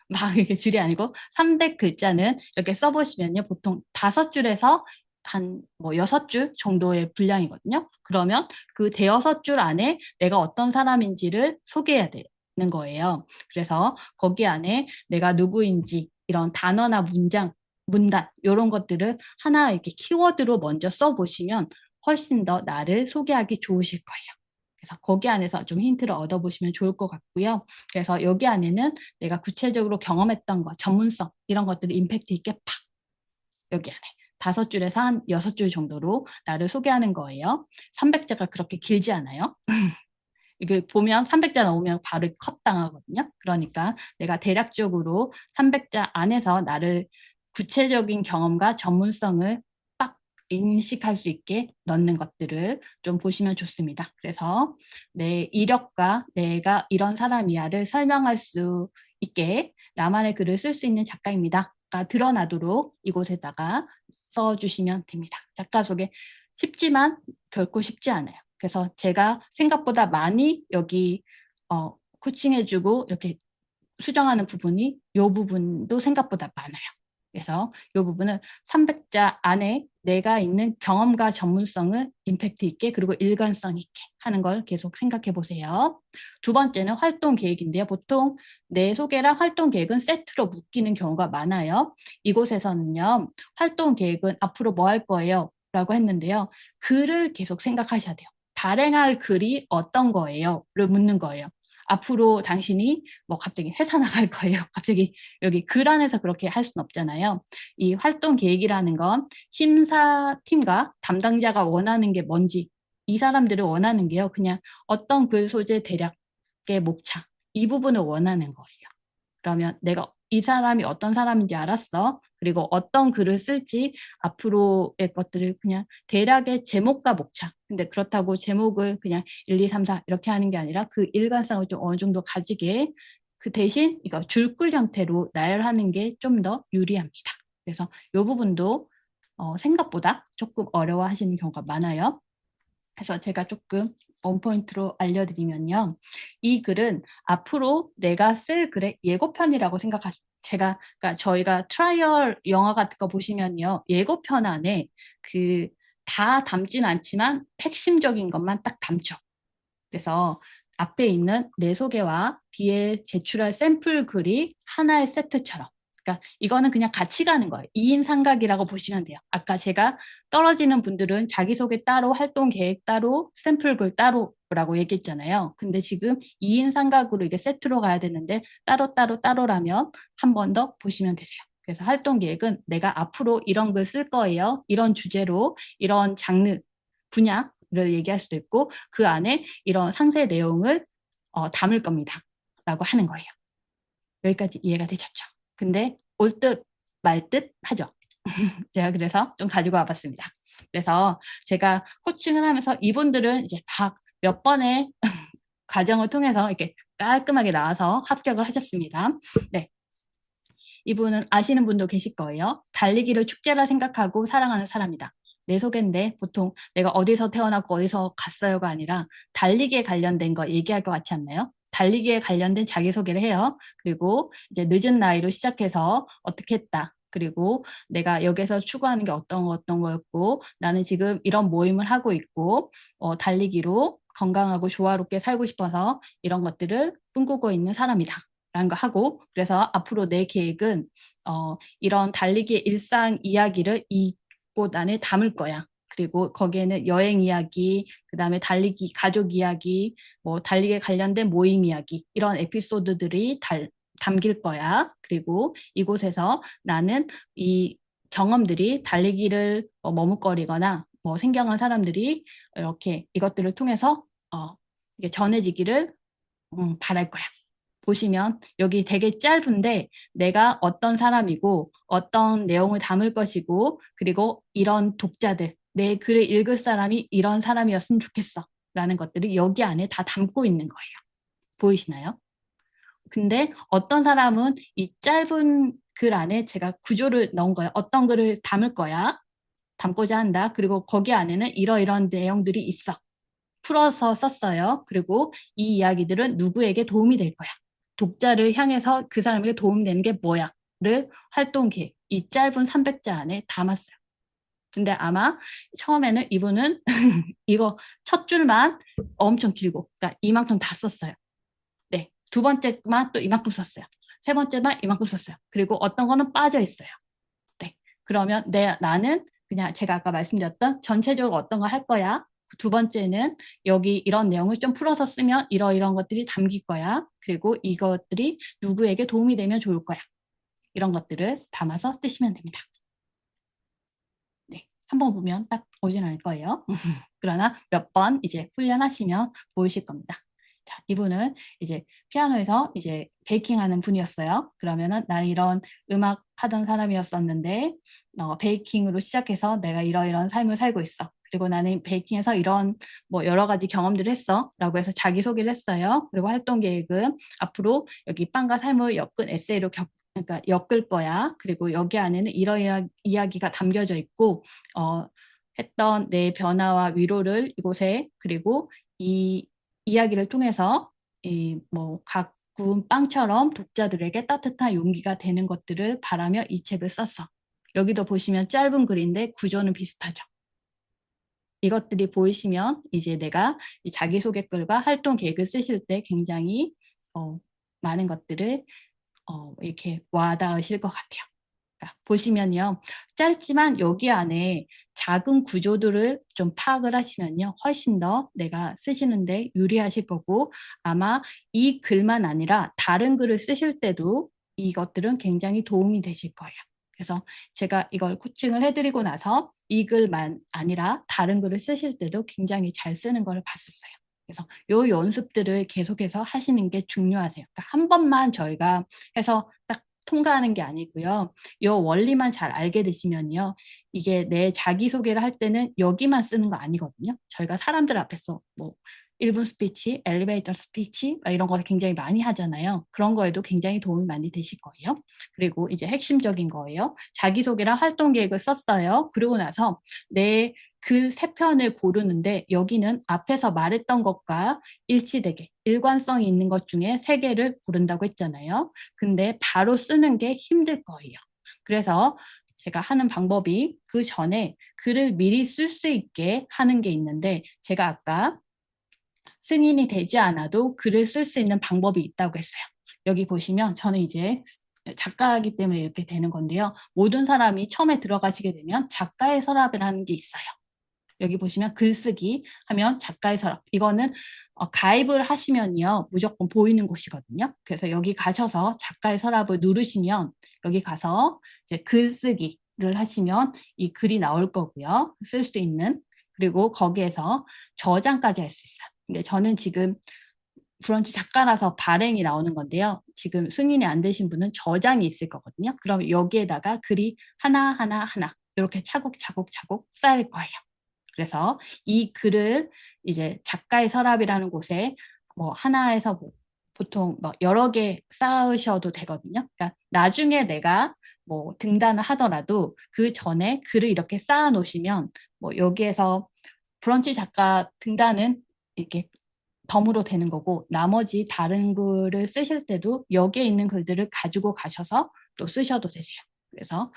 막 이렇게 줄이 아니고 300글자는 이렇게 써보시면요. 보통 5줄에서 한 뭐 6줄 정도의 분량이거든요. 그러면 그 대여섯 줄 안에 내가 어떤 사람인지를 소개해야 되는 거예요. 그래서 거기 안에 내가 누구인지 이런 단어나 문단 이런 것들을 하나 이렇게 키워드로 먼저 써보시면 훨씬 더 나를 소개하기 좋으실 거예요. 그래서 거기 안에서 좀 힌트를 얻어보시면 좋을 것 같고요. 그래서 여기 안에는 내가 구체적으로 경험했던 거, 전문성 이런 것들을 임팩트 있게 팍 여기 안에 5줄에서 한 6줄 정도로 나를 소개하는 거예요. 300자가 그렇게 길지 않아요. 이게 보면 300자 넘으면 바로 컷 당하거든요. 그러니까 내가 대략적으로 300자 안에서 나를 구체적인 경험과 전문성을 빡 인식할 수 있게 넣는 것들을 좀 보시면 좋습니다. 그래서 내 이력과 내가 이런 사람이야를 설명할 수 있게 나만의 글을 쓸 수 있는 작가입니다.가 드러나도록 이곳에다가 써주시면 됩니다. 작가 소개 쉽지만 결코 쉽지 않아요. 그래서 제가 생각보다 많이 여기 코칭해주고 이렇게 수정하는 부분이 이 부분도 생각보다 많아요. 그래서 이 부분은 300자 안에 내가 있는 경험과 전문성을 임팩트 있게 그리고 일관성 있게 하는 걸 계속 생각해 보세요. 두 번째는 활동 계획인데요. 보통 내 소개랑 활동 계획은 세트로 묶이는 경우가 많아요. 이곳에서는요. 활동 계획은 앞으로 뭐 할 거예요? 라고 했는데요. 글을 계속 생각하셔야 돼요. 발행할 글이 어떤 거예요? 를 묻는 거예요. 앞으로 당신이 뭐 갑자기 회사 나갈 거예요. 갑자기 여기 글 안에서 그렇게 할 수는 없잖아요. 이 활동 계획이라는 건 심사팀과 담당자가 원하는 게 뭔지, 이 사람들을 원하는 게요. 그냥 어떤 글 소재 대략의 목차, 이 부분을 원하는 거예요. 그러면 내가 이 사람이 어떤 사람인지 알았어. 그리고 어떤 글을 쓸지 앞으로의 것들을 그냥 대략의 제목과 목차. 근데 그렇다고 제목을 그냥 1, 2, 3, 4 이렇게 하는 게 아니라 그 일관성을 좀 어느 정도 가지게 그 대신 이거 줄글 형태로 나열하는 게 좀 더 유리합니다. 그래서 이 부분도 생각보다 조금 어려워하시는 경우가 많아요. 그래서 제가 조금 원포인트로 알려드리면요. 이 글은 앞으로 내가 쓸 글의 예고편이라고 생각하시면 그러니까 저희가 트라이얼 영화 같은 거 보시면요. 예고편 안에 다 담진 않지만 핵심적인 것만 딱 담죠. 그래서 앞에 있는 내 소개와 뒤에 제출할 샘플 글이 하나의 세트처럼. 그러니까 이거는 그냥 같이 가는 거예요. 2인 삼각이라고 보시면 돼요. 아까 제가 떨어지는 분들은 자기소개 따로, 활동 계획 따로, 샘플 글 따로라고 얘기했잖아요. 근데 지금 2인 삼각으로 이게 세트로 가야 되는데 따로라면 한 번 더 보시면 되세요. 그래서 활동 계획은 내가 앞으로 이런 글 쓸 거예요. 이런 주제로, 이런 장르, 분야를 얘기할 수도 있고 그 안에 이런 상세 내용을 담을 겁니다. 라고 하는 거예요. 여기까지 이해가 되셨죠? 근데 올 듯 말 듯 하죠. 제가 그래서 좀 가지고 와봤습니다. 그래서 제가 코칭을 하면서 이분들은 이제 몇 번의 과정을 통해서 이렇게 깔끔하게 나와서 합격을 하셨습니다. 네. 이분은 아시는 분도 계실 거예요. 달리기를 축제라 생각하고 사랑하는 사람이다. 내 소개인데 보통 내가 어디서 태어났고 어디서 갔어요가 아니라 달리기에 관련된 거 얘기할 것 같지 않나요? 달리기에 관련된 자기소개를 해요. 그리고 이제 늦은 나이로 시작해서 어떻게 했다. 그리고 내가 여기서 추구하는 게 어떤 거였고 나는 지금 이런 모임을 하고 있고 달리기로 건강하고 조화롭게 살고 싶어서 이런 것들을 꿈꾸고 있는 사람이다. 라는 거 하고 그래서 앞으로 내 계획은 이런 달리기의 일상 이야기를 이 곳 안에 담을 거야. 그리고 거기에는 여행 이야기, 그 다음에 달리기 가족 이야기, 뭐 달리기에 관련된 모임 이야기 이런 에피소드들이 담길 거야. 그리고 이곳에서 나는 이 경험들이 달리기를 머뭇거리거나 뭐 생경한 사람들이 이렇게 이것들을 통해서 이게 전해지기를 바랄 거야. 보시면 여기 되게 짧은데 내가 어떤 사람이고 어떤 내용을 담을 것이고 그리고 이런 독자들, 내 글을 읽을 사람이 이런 사람이었으면 좋겠어 라는 것들이 여기 안에 다 담고 있는 거예요. 보이시나요? 근데 어떤 사람은 이 짧은 글 안에 제가 구조를 넣은 거예요. 어떤 글을 담을 거야. 담고자 한다. 그리고 거기 안에는 이러이러한 내용들이 있어. 풀어서 썼어요. 그리고 이 이야기들은 누구에게 도움이 될 거야. 독자를 향해서 그 사람에게 도움되는 게 뭐야?를 활동 계획, 이 짧은 300자 안에 담았어요. 근데 아마 처음에는 이분은 이거 첫 줄만 엄청 길고, 그러니까 이만큼 다 썼어요. 네, 두 번째만 또 이만큼 썼어요. 세 번째만 이만큼 썼어요. 그리고 어떤 거는 빠져 있어요. 네, 그러면 나는 그냥 제가 아까 말씀드렸던 전체적으로 어떤 거 할 거야. 두 번째는 여기 이런 내용을 좀 풀어서 쓰면 이런 것들이 담길 거야. 그리고 이것들이 누구에게 도움이 되면 좋을 거야. 이런 것들을 담아서 쓰시면 됩니다. 네, 한번 보면 딱 오진 않을 거예요. 그러나 몇 번 이제 훈련하시면 보이실 겁니다. 자, 이분은 이제 피아노에서 이제 베이킹하는 분이었어요. 그러면은 나는 이런 음악 하던 사람이었었는데 베이킹으로 시작해서 내가 이러이러한 삶을 살고 있어. 그리고 나는 베이킹에서 이런 뭐 여러 가지 경험들을 했어. 라고 해서 자기소개를 했어요. 그리고 활동 계획은 앞으로 여기 빵과 삶을 엮은 에세이로 그러니까 엮을 거야. 그리고 여기 안에는 이러이러한 이야기가 담겨져 있고 했던 내 변화와 위로를 이곳에 그리고 이 이야기를 통해서 뭐 가꾼 빵처럼 독자들에게 따뜻한 용기가 되는 것들을 바라며 이 책을 썼어. 여기도 보시면 짧은 글인데 구조는 비슷하죠. 이것들이 보이시면 이제 내가 이 자기소개 글과 활동 계획을 쓰실 때 굉장히 많은 것들을 이렇게 와닿으실 것 같아요. 그러니까 보시면요. 짧지만 여기 안에 작은 구조들을 좀 파악을 하시면요. 훨씬 더 내가 쓰시는데 유리하실 거고 아마 이 글만 아니라 다른 글을 쓰실 때도 이것들은 굉장히 도움이 되실 거예요. 그래서 제가 이걸 코칭을 해드리고 나서 이 글만 아니라 다른 글을 쓰실 때도 굉장히 잘 쓰는 걸 봤었어요. 그래서 요 연습들을 계속해서 하시는 게 중요하세요. 그러니까 한 번만 저희가 해서 딱 통과하는 게 아니고요. 이 원리만 잘 알게 되시면요. 이게 내 자기소개를 할 때는 여기만 쓰는 거 아니거든요. 저희가 사람들 앞에서 뭐 1분 스피치, 엘리베이터 스피치 이런 거 굉장히 많이 하잖아요. 그런 거에도 굉장히 도움이 많이 되실 거예요. 그리고 이제 핵심적인 거예요. 자기소개랑 활동 계획을 썼어요. 그리고 나서 내 그 세 편을 고르는데 여기는 앞에서 말했던 것과 일치되게 일관성이 있는 것 중에 세 개를 고른다고 했잖아요. 근데 바로 쓰는 게 힘들 거예요. 그래서 제가 하는 방법이 그 전에 글을 미리 쓸 수 있게 하는 게 있는데 제가 아까 승인이 되지 않아도 글을 쓸 수 있는 방법이 있다고 했어요. 여기 보시면 저는 이제 작가이기 때문에 이렇게 되는 건데요. 모든 사람이 처음에 들어가시게 되면 작가의 서랍이라는 게 있어요. 여기 보시면 글쓰기 하면 작가의 서랍. 이거는 가입을 하시면요. 무조건 보이는 곳이거든요. 그래서 여기 가셔서 작가의 서랍을 누르시면 여기 가서 이제 글쓰기를 하시면 이 글이 나올 거고요. 쓸 수 있는. 그리고 거기에서 저장까지 할 수 있어요. 근데 저는 지금 브런치 작가라서 발행이 나오는 건데요. 지금 승인이 안 되신 분은 저장이 있을 거거든요. 그럼 여기에다가 글이 하나하나 이렇게 차곡차곡 쌓일 거예요. 그래서 이 글을 이제 작가의 서랍이라는 곳에 뭐 하나에서 뭐 보통 뭐 여러 개 쌓으셔도 되거든요. 그러니까 나중에 내가 뭐 등단을 하더라도 그 전에 글을 이렇게 쌓아 놓으시면 뭐 여기에서 브런치 작가 등단은 이렇게 덤으로 되는 거고 나머지 다른 글을 쓰실 때도 여기에 있는 글들을 가지고 가셔서 또 쓰셔도 되세요. 그래서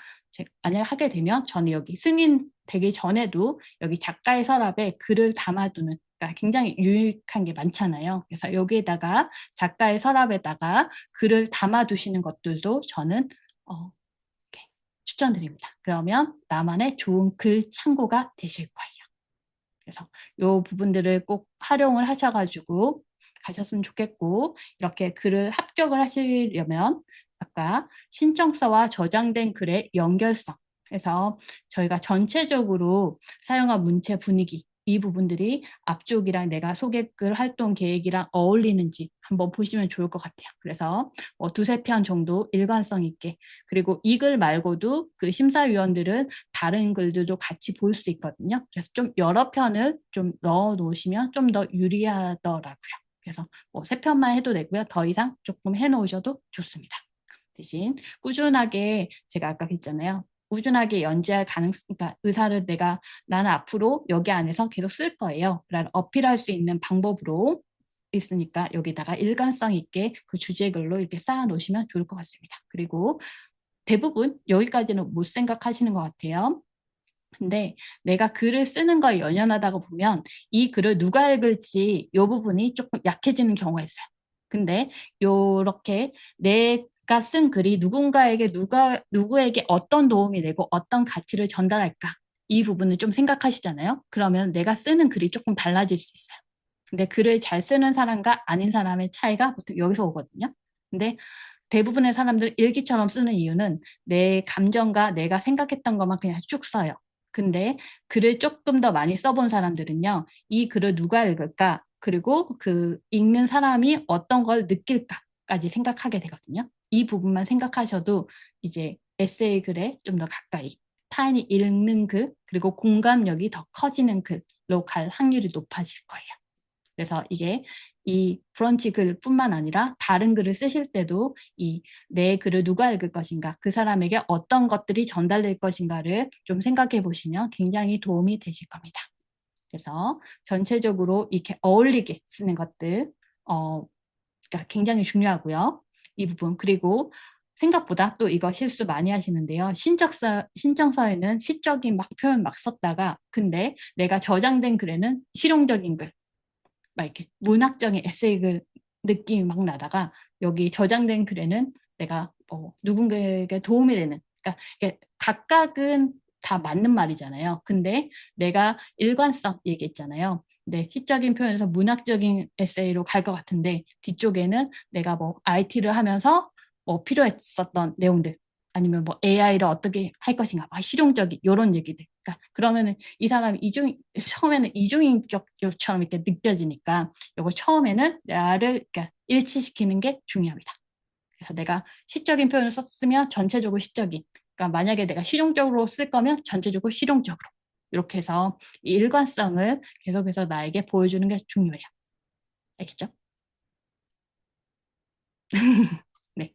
만약에 하게 되면 저는 여기 승인 되기 전에도 여기 작가의 서랍에 글을 담아두는 그러니까 굉장히 유익한 게 많잖아요. 그래서 여기에다가 작가의 서랍에다가 글을 담아두시는 것들도 저는 이렇게 추천드립니다. 그러면 나만의 좋은 글 창고가 되실 거예요. 그래서 이 부분들을 꼭 활용을 하셔가지고 가셨으면 좋겠고 이렇게 글을 합격을 하시려면 아까 신청서와 저장된 글의 연결성 해서 저희가 전체적으로 사용한 문체 분위기 이 부분들이 앞쪽이랑 내가 소개글 활동 계획이랑 어울리는지 한번 보시면 좋을 것 같아요. 그래서 뭐 두세 편 정도 일관성 있게 그리고 이 글 말고도 그 심사위원들은 다른 글들도 같이 볼 수 있거든요. 그래서 좀 여러 편을 좀 넣어 놓으시면 좀 더 유리하더라고요. 그래서 뭐 세 편만 해도 되고요. 더 이상 조금 해 놓으셔도 좋습니다. 대신 꾸준하게 제가 아까 했잖아요. 꾸준하게 연재할 그러니까 의사를 나는 앞으로 여기 안에서 계속 쓸 거예요. 라는 어필할 수 있는 방법으로 있으니까 여기다가 일관성 있게 그 주제글로 이렇게 쌓아 놓으시면 좋을 것 같습니다. 그리고 대부분 여기까지는 못 생각하시는 것 같아요. 근데 내가 글을 쓰는 거에 연연하다가 보면 이 글을 누가 읽을지 이 부분이 조금 약해지는 경우가 있어요. 근데 요렇게 내가 쓴 글이 누구에게 어떤 도움이 되고 어떤 가치를 전달할까 이 부분을 좀 생각하시잖아요. 그러면 내가 쓰는 글이 조금 달라질 수 있어요. 근데 글을 잘 쓰는 사람과 아닌 사람의 차이가 보통 여기서 오거든요. 근데 대부분의 사람들 일기처럼 쓰는 이유는 내 감정과 내가 생각했던 것만 그냥 쭉 써요. 근데 글을 조금 더 많이 써본 사람들은요, 이 글을 누가 읽을까? 그리고 그 읽는 사람이 어떤 걸 느낄까까지 생각하게 되거든요. 이 부분만 생각하셔도 이제 에세이 글에 좀 더 가까이 타인이 읽는 글, 그리고 공감력이 더 커지는 글로 갈 확률이 높아질 거예요. 그래서 이게 이 브런치 글뿐만 아니라 다른 글을 쓰실 때도 이 내 글을 누가 읽을 것인가, 그 사람에게 어떤 것들이 전달될 것인가를 좀 생각해 보시면 굉장히 도움이 되실 겁니다. 그래서 전체적으로 이렇게 어울리게 쓰는 것들, 그러니까 굉장히 중요하고요. 이 부분. 그리고 생각보다 또 이거 실수 많이 하시는데요. 신청서에는 시적인 막 표현 막 썼다가 근데 내가 저장된 글에는 실용적인 글, 막 이렇게 문학적인 에세이 글 느낌이 막 나다가 여기 저장된 글에는 내가 누군가에게 도움이 되는 그러니까 이게 각각은 다 맞는 말이잖아요. 근데 내가 일관성 얘기했잖아요. 근데 시적인 표현에서 문학적인 에세이로 갈 것 같은데 뒤쪽에는 내가 뭐 IT를 하면서 뭐 필요했었던 내용들 아니면 뭐 AI를 어떻게 할 것인가 실용적인 이런 얘기들. 그러니까 그러면은 이 사람이 처음에는 이중인격처럼 이렇게 느껴지니까 이거 처음에는 나를 그러니까 일치시키는 게 중요합니다. 그래서 내가 시적인 표현을 썼으면 전체적으로 시적인. 그러니까 만약에 내가 실용적으로 쓸 거면 전체적으로 실용적으로. 이렇게 해서 이 일관성을 계속해서 나에게 보여주는 게 중요해요. 알겠죠? 네.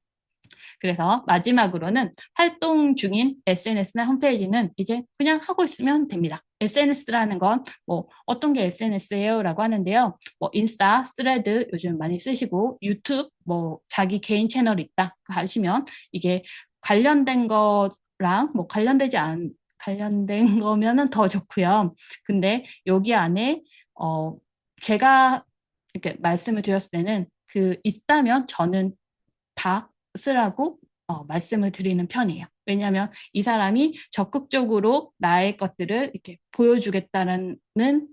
그래서 마지막으로는 활동 중인 SNS나 홈페이지는 이제 그냥 하고 있으면 됩니다. SNS라는 건 뭐 어떤 게 SNS예요? 라고 하는데요. 뭐 인스타, 스레드 요즘 많이 쓰시고 유튜브 뭐 자기 개인 채널이 있다 하시면 이게 관련된 거랑 뭐 관련된 거면은 더 좋고요. 근데 여기 안에 제가 이렇게 말씀을 드렸을 때는 그 있다면 저는 다 쓰라고 말씀을 드리는 편이에요. 왜냐하면 이 사람이 적극적으로 나의 것들을 이렇게 보여주겠다는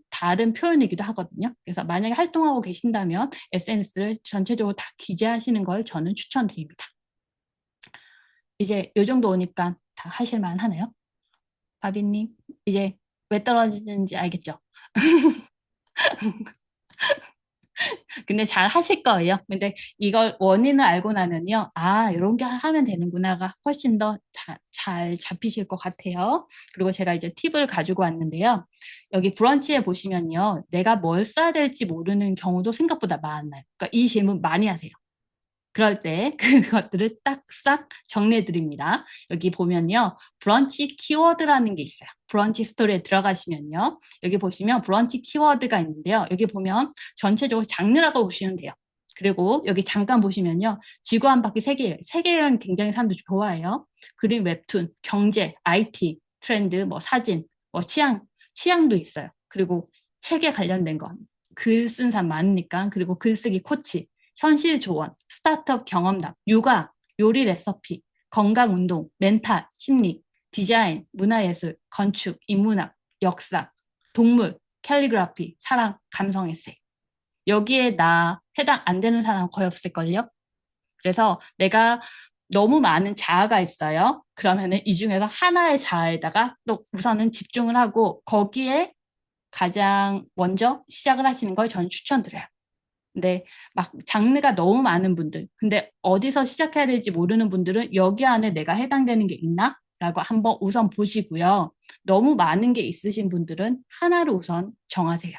다른 표현이기도 하거든요. 그래서 만약에 활동하고 계신다면 SNS를 전체적으로 다 기재하시는 걸 저는 추천드립니다. 이제 이 정도 오니까 다 하실만 하나요? 바비님, 이제 왜 떨어지는지 알겠죠? 근데 잘 하실 거예요. 근데 이걸 원인을 알고 나면요. 아, 이런 게 하면 되는구나가 훨씬 더 잘 잡히실 것 같아요. 그리고 제가 이제 팁을 가지고 왔는데요. 여기 브런치에 보시면요. 내가 뭘 써야 될지 모르는 경우도 생각보다 많아요. 그러니까 이 질문 많이 하세요. 그럴 때 그것들을 딱싹 정리해 드립니다. 여기 보면요. 브런치 키워드라는 게 있어요. 브런치 스토리에 들어가시면요. 여기 보시면 브런치 키워드가 있는데요. 여기 보면 전체적으로 장르라고 보시면 돼요. 그리고 여기 잠깐 보시면요. 지구 한 바퀴 세계여행. 세계여행 굉장히 사람들이 좋아해요. 그림 웹툰, 경제, IT, 트렌드, 뭐 사진, 뭐 취향도 있어요. 그리고 책에 관련된 거. 글 쓴 사람 많으니까. 그리고 글쓰기 코치, 현실 조언, 스타트업 경험담, 육아, 요리 레시피, 건강 운동, 멘탈, 심리, 디자인, 문화예술, 건축, 인문학, 역사, 동물, 캘리그라피, 사랑, 감성 에세이. 여기에 나 해당 안 되는 사람 거의 없을걸요? 그래서 내가 너무 많은 자아가 있어요. 그러면은 이 중에서 하나의 자아에다가 또 우선은 집중을 하고 거기에 가장 먼저 시작을 하시는 걸 저는 추천드려요. 근데 막 장르가 너무 많은 분들, 근데 어디서 시작해야 될지 모르는 분들은 여기 안에 내가 해당되는 게 있나? 라고 한번 우선 보시고요. 너무 많은 게 있으신 분들은 하나를 우선 정하세요.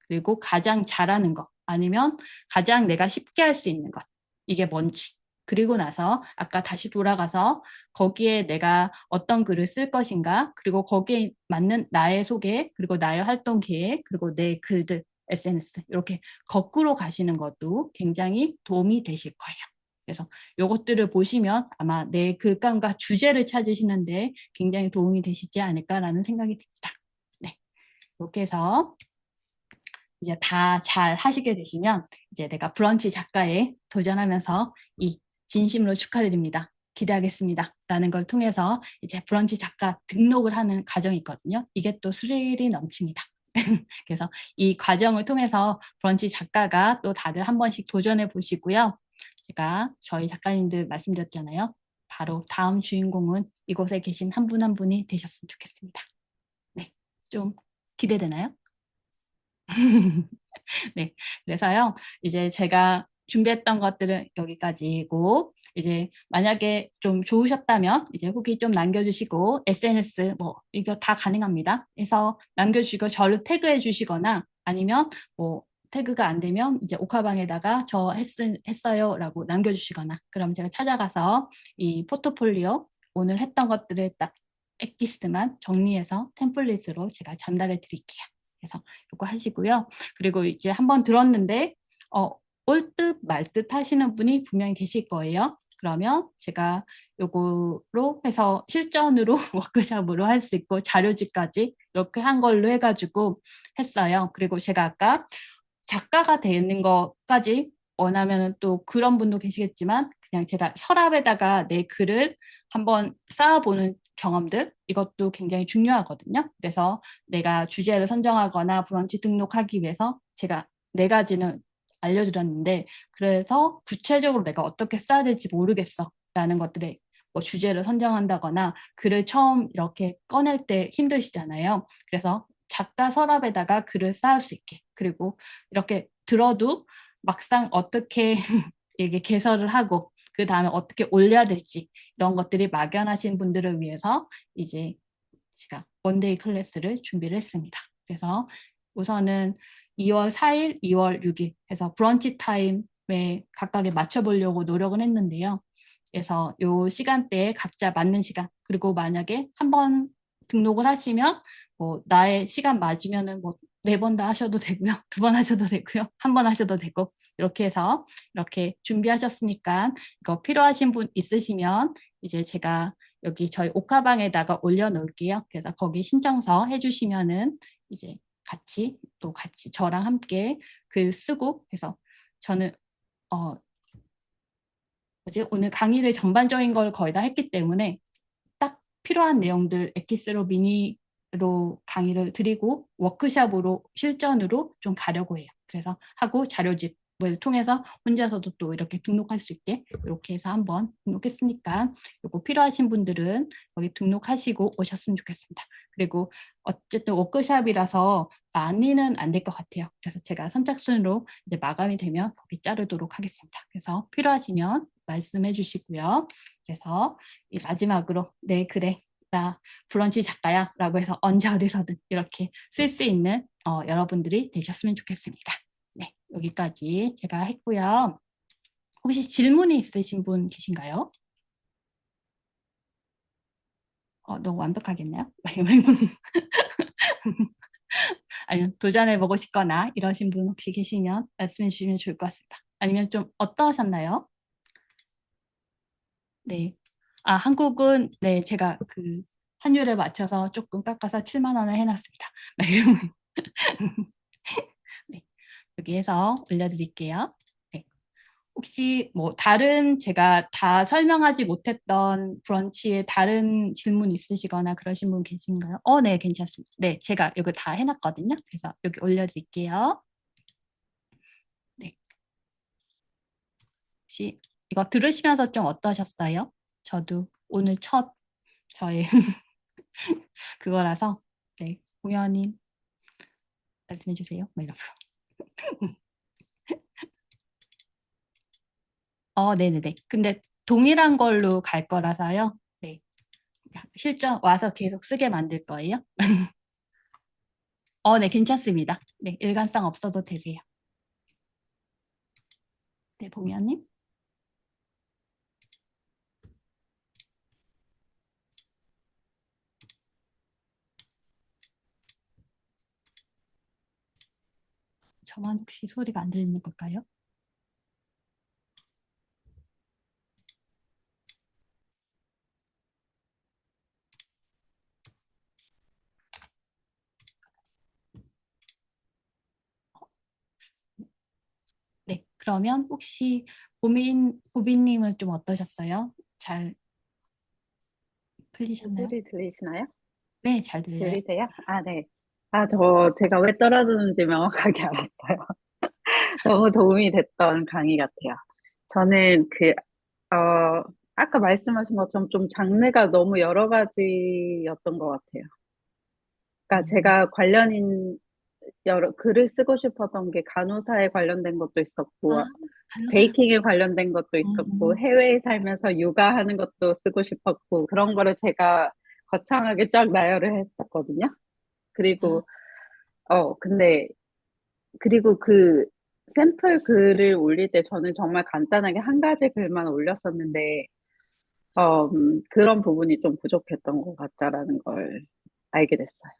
그리고 가장 잘하는 것, 아니면 가장 내가 쉽게 할 수 있는 것, 이게 뭔지. 그리고 나서 아까 다시 돌아가서 거기에 내가 어떤 글을 쓸 것인가, 그리고 거기에 맞는 나의 소개, 그리고 나의 활동 계획, 그리고 내 글들, SNS 이렇게 거꾸로 가시는 것도 굉장히 도움이 되실 거예요. 그래서 이것들을 보시면 아마 내 글감과 주제를 찾으시는데 굉장히 도움이 되시지 않을까라는 생각이 듭니다. 네, 이렇게 해서 이제 다 잘 하시게 되시면 이제 내가 브런치 작가에 도전하면서 이 진심으로 축하드립니다. 기대하겠습니다. 라는 걸 통해서 이제 브런치 작가 등록을 하는 과정이 있거든요. 이게 또 스릴이 넘칩니다. 그래서 이 과정을 통해서 브런치 작가가 또 다들 한 번씩 도전해 보시고요. 제가 저희 작가님들 말씀드렸잖아요. 바로 다음 주인공은 이곳에 계신 한 분 한 분이 되셨으면 좋겠습니다. 네, 좀 기대되나요? 네, 그래서요. 이제 제가 준비했던 것들은 여기까지고 이제 만약에 좀 좋으셨다면 이제 후기 좀 남겨주시고 SNS 뭐 이거 다 가능합니다. 해서 남겨주시고 저를 태그해 주시거나 아니면 뭐 태그가 안 되면 이제 옥화방에다가 저 했어요라고 남겨주시거나 그럼 제가 찾아가서 이 포트폴리오 오늘 했던 것들을 딱 엑기스트만 정리해서 템플릿으로 제가 전달해 드릴게요. 그래서 이거 하시고요. 그리고 이제 한번 들었는데 올 듯 말 듯 하시는 분이 분명히 계실 거예요. 그러면 제가 요거로 해서 실전으로 워크숍으로 할 수 있고 자료집까지 이렇게 한 걸로 해가지고 했어요. 그리고 제가 아까 작가가 되는 것까지 원하면 또 그런 분도 계시겠지만 그냥 제가 서랍에다가 내 글을 한번 쌓아보는 경험들 이것도 굉장히 중요하거든요. 그래서 내가 주제를 선정하거나 브런치 등록하기 위해서 제가 네 가지는 알려드렸는데 그래서 구체적으로 내가 어떻게 써야 될지 모르겠어 라는 것들에 뭐 주제를 선정한다거나 글을 처음 이렇게 꺼낼 때 힘드시잖아요. 그래서 작가 서랍에다가 글을 쌓을 수 있게 그리고 이렇게 들어도 막상 어떻게 이게 개설을 하고 그 다음에 어떻게 올려야 될지 이런 것들이 막연하신 분들을 위해서 이제 제가 원데이 클래스를 준비를 했습니다. 그래서 우선은 2월 4일, 2월 6일 해서 브런치 타임에 각각에 맞춰보려고 노력을 했는데요. 그래서 요 시간대에 각자 맞는 시간 그리고 만약에 한번 등록을 하시면 뭐 나의 시간 맞으면은 뭐 4번 다 하셔도 되고요. 2번 하셔도 되고요. 1번 하셔도 되고 이렇게 해서 이렇게 준비하셨으니까 이거 필요하신 분 있으시면 이제 제가 여기 저희 옥화방에다가 올려놓을게요. 그래서 거기 신청서 해주시면은 이제 같이 저랑 함께 글 쓰고 해서 저는 오늘 강의를 전반적인 걸 거의 다 했기 때문에 딱 필요한 내용들 엑기스로 미니로 강의를 드리고 워크샵으로 실전으로 좀 가려고 해요. 그래서 하고 자료집을 통해서 혼자서도 또 이렇게 등록할 수 있게 이렇게 해서 한번 등록했으니까 이거 필요하신 분들은 여기 등록하시고 오셨으면 좋겠습니다. 그리고 어쨌든 워크샵이라서 많이는 안 될 것 같아요. 그래서 제가 선착순으로 이제 마감이 되면 거기 자르도록 하겠습니다. 그래서 필요하시면 말씀해 주시고요. 그래서 이 마지막으로 네 그래 나 브런치 작가야 라고 해서 언제 어디서든 이렇게 쓸 수 있는 여러분들이 되셨으면 좋겠습니다. 네 여기까지 제가 했고요. 혹시 질문이 있으신 분 계신가요? 너무 완벽하겠네요. 아니면 도전해보고 싶거나 이러신 분 혹시 계시면 말씀해 주시면 좋을 것 같습니다. 아니면 좀 어떠셨나요? 네. 아, 한국은 네, 제가 그 환율에 맞춰서 조금 깎아서 7만 원을 해놨습니다. 네, 여기에서 올려드릴게요. 네. 혹시 뭐 다른 제가 다 설명하지 못했던 브런치에 다른 질문 있으시거나 그러신 분 계신가요? 네, 괜찮습니다. 네, 제가 이거 다 해놨거든요. 그래서 여기 올려드릴게요. 네. 혹시 이거 들으시면서 좀 어떠셨어요? 저도 오늘 첫 저의 그거라서 네, 공연님 말씀해 주세요. 뭐 이런 네네네. 근데 동일한 걸로 갈 거라서요. 네. 실전 와서 계속 쓰게 만들 거예요. 네, 괜찮습니다. 네, 일관성 없어도 되세요. 네, 봉현님. 저만 혹시 소리가 안 들리는 걸까요? 네, 그러면 혹시 보빈님은 좀 어떠셨어요? 잘 풀리셨나요? 소리 들리시나요? 네, 잘 들려요. 들리세요? 아, 네. 제가 왜 떨어졌는지 명확하게 알았어요. 너무 도움이 됐던 강의 같아요. 저는 아까 말씀하신 것처럼 좀 장르가 너무 여러 가지였던 것 같아요. 그러니까 음, 제가 여러 글을 쓰고 싶었던 게 간호사에 관련된 것도 있었고, 간호사. 베이킹에 관련된 것도 있었고, 음, 해외에 살면서 육아하는 것도 쓰고 싶었고, 그런 거를 제가 거창하게 쫙 나열을 했었거든요. 아, 그리고, 근데, 그리고 그 샘플 글을 올릴 때 저는 정말 간단하게 한 가지 글만 올렸었는데, 그런 부분이 좀 부족했던 것 같다라는 걸 알게 됐어요.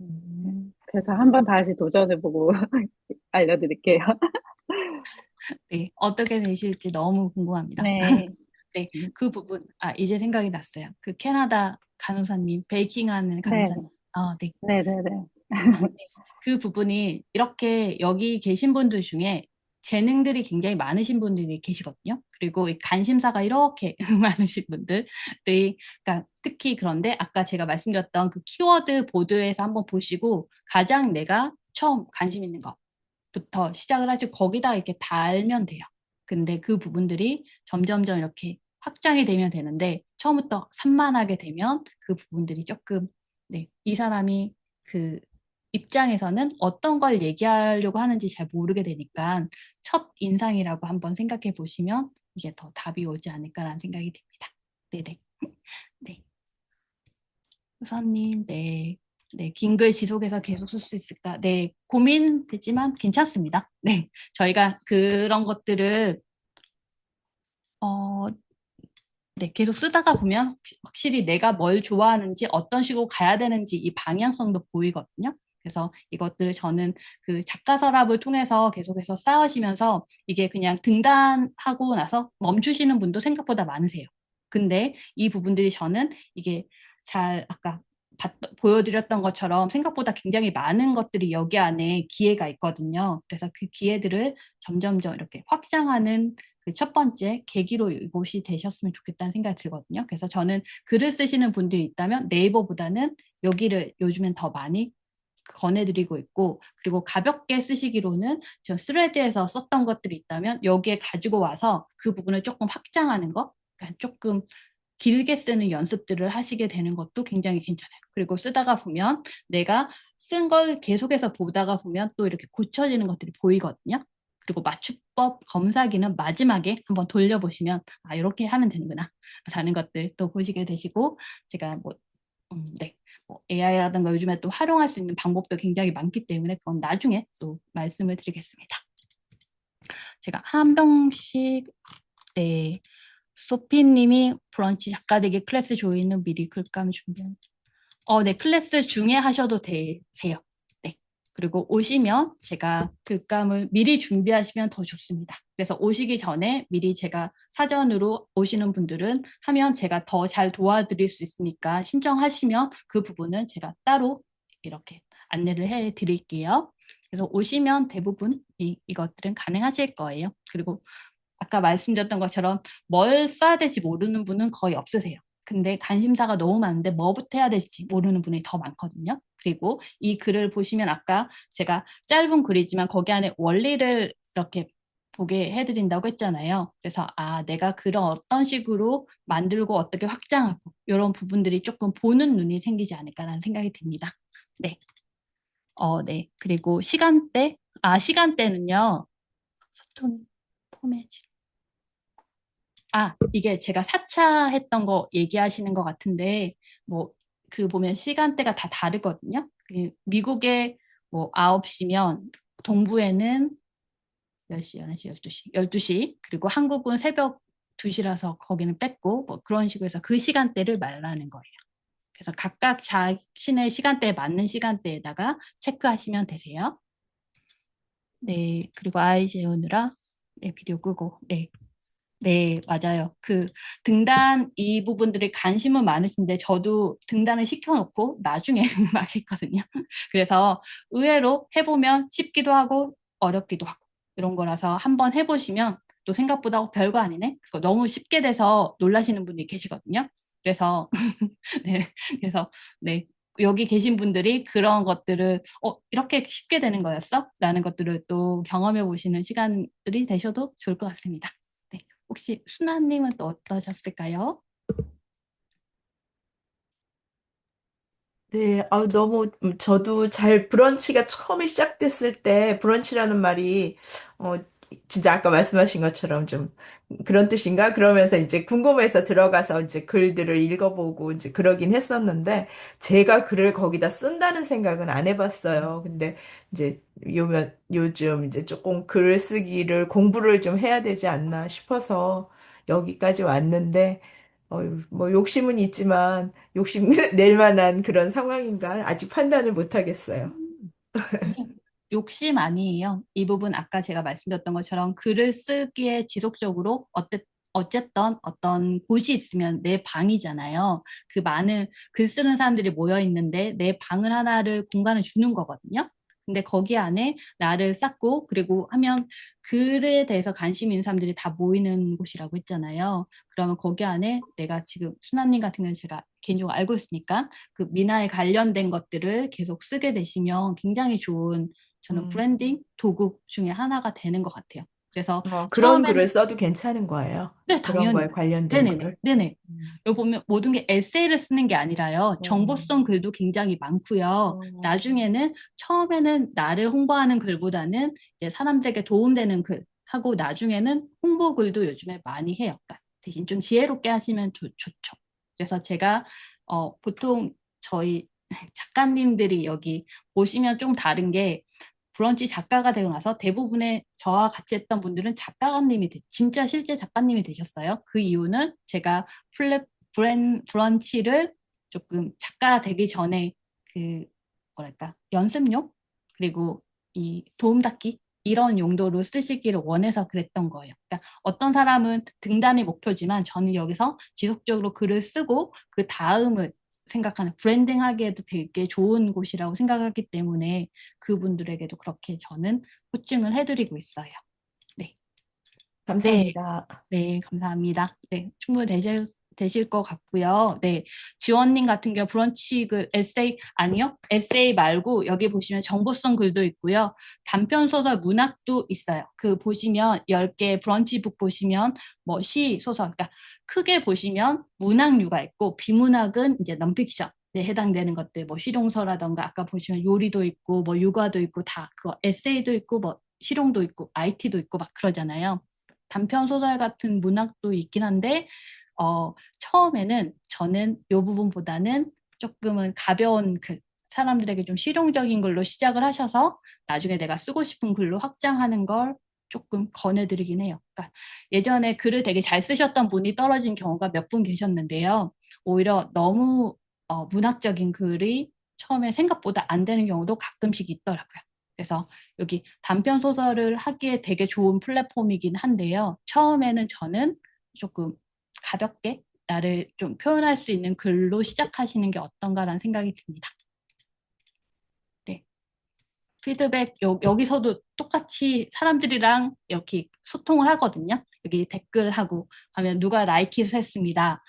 음, 그래서 한번 다시 도전해보고 알려드릴게요. 네, 어떻게 되실지 너무 궁금합니다. 네. 네, 그 부분, 이제 생각이 났어요. 그 캐나다 간호사님, 베이킹하는 네. 간호사님. 네. 네네네. 네. 그 부분이 이렇게 여기 계신 분들 중에 재능들이 굉장히 많으신 분들이 계시거든요. 그리고 이 관심사가 이렇게 많으신 분들이, 그러니까 특히 그런데 아까 제가 말씀드렸던 그 키워드 보드에서 한번 보시고 가장 내가 처음 관심 있는 것부터 시작을 하시고 거기다 이렇게 달면 돼요. 근데 그 부분들이 점점점 이렇게 확장이 되면 되는데 처음부터 산만하게 되면 그 부분들이 조금 네, 이 사람이 그 입장에서는 어떤 걸 얘기하려고 하는지 잘 모르게 되니까 첫 인상이라고 한번 생각해 보시면 이게 더 답이 오지 않을까라는 생각이 듭니다. 네네. 네. 우선님, 네. 네, 긴 글 지속해서 계속 쓸 수 있을까? 네, 고민되지만 괜찮습니다. 네, 저희가 그런 것들을 어, 네, 계속 쓰다가 보면 확실히 내가 뭘 좋아하는지 어떤 식으로 가야 되는지 이 방향성도 보이거든요. 그래서 이것들을 저는 그 작가 서랍을 통해서 계속해서 쌓으시면서 이게 그냥 등단하고 나서 멈추시는 분도 생각보다 많으세요. 근데 이 부분들이 저는 이게 잘 아까 보여드렸던 것처럼 생각보다 굉장히 많은 것들이 여기 안에 기회가 있거든요. 그래서 그 기회들을 점점점 이렇게 확장하는 그 첫 번째 계기로 이곳이 되셨으면 좋겠다는 생각이 들거든요. 그래서 저는 글을 쓰시는 분들이 있다면 네이버보다는 여기를 요즘엔 더 많이 권해드리고 있고, 그리고 가볍게 쓰시기로는 저 스레드에서 썼던 것들이 있다면 여기에 가지고 와서 그 부분을 조금 확장하는 거, 그러니까 조금 길게 쓰는 연습들을 하시게 되는 것도 굉장히 괜찮아요. 그리고 쓰다가 보면 내가 쓴 걸 계속해서 보다가 보면 또 이렇게 고쳐지는 것들이 보이거든요. 그리고 맞춤법 검사기는 마지막에 한번 돌려보시면 아 이렇게 하면 되는구나 라는 것들 또 보시게 되시고 제가 뭐 네. 뭐 AI라든가 요즘에 또 활용할 수 있는 방법도 굉장히 많기 때문에 그건 나중에 또 말씀을 드리겠습니다. 제가 한 병씩 네. 소피님이 브런치 작가되기 클래스 조인은 미리 글감 준비한 네, 클래스 중에 하셔도 되세요. 네. 그리고 오시면 제가 글감을 미리 준비하시면 더 좋습니다. 그래서 오시기 전에 미리 제가 사전으로 오시는 분들은 하면 제가 더 잘 도와드릴 수 있으니까 신청하시면 그 부분은 제가 따로 이렇게 안내를 해 드릴게요. 그래서 오시면 대부분 이것들은 가능하실 거예요. 그리고 아까 말씀드렸던 것처럼 뭘 써야 될지 모르는 분은 거의 없으세요. 근데 관심사가 너무 많은데 뭐부터 해야 될지 모르는 분이 더 많거든요. 그리고 이 글을 보시면 아까 제가 짧은 글이지만 거기 안에 원리를 이렇게 보게 해드린다고 했잖아요. 그래서 내가 글을 어떤 식으로 만들고 어떻게 확장하고 이런 부분들이 조금 보는 눈이 생기지 않을까라는 생각이 듭니다. 네. 네. 그리고 시간대는요. 소통 포맷. 이게 제가 4차 했던 거 얘기하시는 것 같은데, 뭐, 그 보면 시간대가 다 다르거든요. 미국에 뭐 9시면 동부에는 몇 시, 11시, 12시, 12시, 그리고 한국은 새벽 2시라서 거기는 뺐고, 뭐 그런 식으로 해서 그 시간대를 말하는 거예요. 그래서 각각 자신의 시간대에 맞는 시간대에다가 체크하시면 되세요. 네, 그리고 아이 재우느라 네, 비디오 끄고, 네. 네, 맞아요. 그 등단 이 부분들이 관심은 많으신데 저도 등단을 시켜놓고 나중에 막 했거든요. 그래서 의외로 해보면 쉽기도 하고 어렵기도 하고 이런 거라서 한번 해보시면 또 생각보다 별거 아니네. 그거 너무 쉽게 돼서 놀라시는 분들이 계시거든요. 그래서 네, 그래서 네. 여기 계신 분들이 그런 것들을 이렇게 쉽게 되는 거였어? 라는 것들을 또 경험해 보시는 시간들이 되셔도 좋을 것 같습니다. 네. 혹시 순아님은 또 어떠셨을까요? 네, 너무, 저도 브런치가 처음에 시작됐을 때, 브런치라는 말이, 어, 진짜 아까 말씀하신 것처럼 좀 그런 뜻인가? 그러면서 이제 궁금해서 들어가서 이제 글들을 읽어보고 이제 그러긴 했었는데, 제가 글을 거기다 쓴다는 생각은 안 해봤어요. 근데 이제 요즘 이제 조금 글 쓰기를 공부를 좀 해야 되지 않나 싶어서 여기까지 왔는데, 뭐 욕심은 있지만 욕심 낼 만한 그런 상황인가 아직 판단을 못 하겠어요. 아니요. 욕심 아니에요. 이 부분 아까 제가 말씀드렸던 것처럼 글을 쓰기에 지속적으로 어쨌든 어떤 곳이 있으면 내 방이잖아요. 그 많은 글 쓰는 사람들이 모여 있는데 내 방을 하나를 공간을 주는 거거든요. 근데 거기 안에 나를 쌓고 그리고 하면 글에 대해서 관심 있는 사람들이 다 모이는 곳이라고 했잖아요. 그러면 거기 안에 내가 지금 순아님 같은 경우는 제가 개인적으로 알고 있으니까 그 미나에 관련된 것들을 계속 쓰게 되시면 굉장히 좋은 저는 음. 브랜딩 도구 중에 하나가 되는 것 같아요. 그래서 그런 처음에는 글을 써도 괜찮은 거예요. 네, 그런 거에 당연히. 관련된 네네네. 글을. 네네. 음. 여기 보면 모든 게 에세이를 쓰는 게 아니라요. 어, 정보성 글도 굉장히 많고요. 어, 나중에는 처음에는 나를 홍보하는 글보다는 이제 사람들에게 도움되는 글 하고 나중에는 홍보 글도 요즘에 많이 해요. 그러니까 대신 좀 지혜롭게 하시면 좋죠. 그래서 제가 보통 저희 작가님들이 여기 보시면 좀 다른 게 브런치 작가가 되고 나서 대부분의 저와 같이 했던 분들은 진짜 실제 작가님이 되셨어요. 그 이유는 제가 브런치를 조금 작가 되기 전에 그 뭐랄까 연습용 그리고 이 도움닫기 이런 용도로 쓰시기를 원해서 그랬던 거예요. 그러니까 어떤 사람은 등단이 목표지만 저는 여기서 지속적으로 글을 쓰고 그 다음을 생각하는 브랜딩하기에도 되게 좋은 곳이라고 생각하기 때문에 그분들에게도 그렇게 저는 코칭을 해드리고 있어요. 네, 네, 감사합니다. 네, 감사합니다. 네, 충분히 되실 것 같고요. 네, 지원님 같은 경우 브런치 글 에세이 아니요, 에세이 말고 여기 보시면 정보성 글도 있고요. 단편 소설 문학도 있어요. 그 보시면 10개 브런치북 보시면 뭐 시, 소설, 그러니까 크게 보시면 문학류가 있고 비문학은 이제 넌픽션에 해당되는 것들, 뭐 실용서라던가 아까 보시면 요리도 있고 뭐 육아도 있고 다 그거 에세이도 있고 뭐 실용도 있고 IT도 있고 막 그러잖아요. 단편 소설 같은 문학도 있긴 한데 처음에는 저는 이 부분보다는 조금은 가벼운 글, 사람들에게 좀 실용적인 글로 시작을 하셔서 나중에 내가 쓰고 싶은 글로 확장하는 걸 조금 권해드리긴 해요. 그러니까 예전에 글을 되게 잘 쓰셨던 분이 떨어진 경우가 몇 분 계셨는데요. 오히려 너무 문학적인 글이 처음에 생각보다 안 되는 경우도 가끔씩 있더라고요. 그래서 여기 단편 소설을 하기에 되게 좋은 플랫폼이긴 한데요. 처음에는 저는 조금 가볍게 나를 좀 표현할 수 있는 글로 시작하시는 게 어떤가라는 생각이 듭니다. 네. 피드백 여기서도 똑같이 사람들이랑 이렇게 소통을 하거든요. 여기 댓글하고 하면 누가 라이키를 했습니다.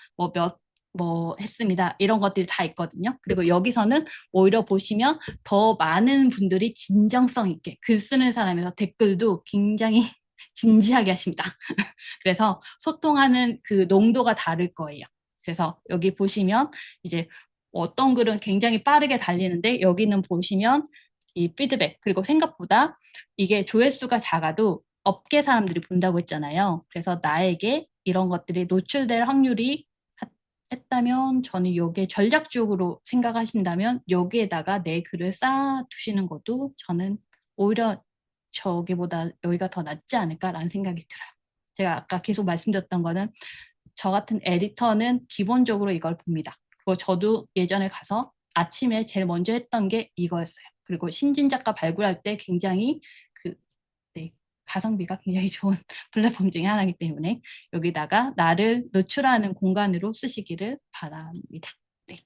뭐 했습니다. 이런 것들이 다 있거든요. 그리고 여기서는 오히려 보시면 더 많은 분들이 진정성 있게 글 쓰는 사람에서 댓글도 굉장히 진지하게 하십니다. 그래서 소통하는 그 농도가 다를 거예요. 그래서 여기 보시면 이제 어떤 글은 굉장히 빠르게 달리는데 여기는 보시면 이 피드백 그리고 생각보다 이게 조회수가 작아도 업계 사람들이 본다고 했잖아요. 그래서 나에게 이런 것들이 노출될 확률이 했다면 저는 이게 전략적으로 생각하신다면 여기에다가 내 글을 쌓아 두시는 것도 저는 오히려 저기보다 여기가 더 낫지 않을까라는 생각이 들어요. 제가 아까 계속 말씀드렸던 거는 저 같은 에디터는 기본적으로 이걸 봅니다. 그리고 저도 예전에 가서 아침에 제일 먼저 했던 게 이거였어요. 그리고 신진 작가 발굴할 때 굉장히 네, 가성비가 굉장히 좋은 플랫폼 중에 하나이기 때문에 여기다가 나를 노출하는 공간으로 쓰시기를 바랍니다. 네.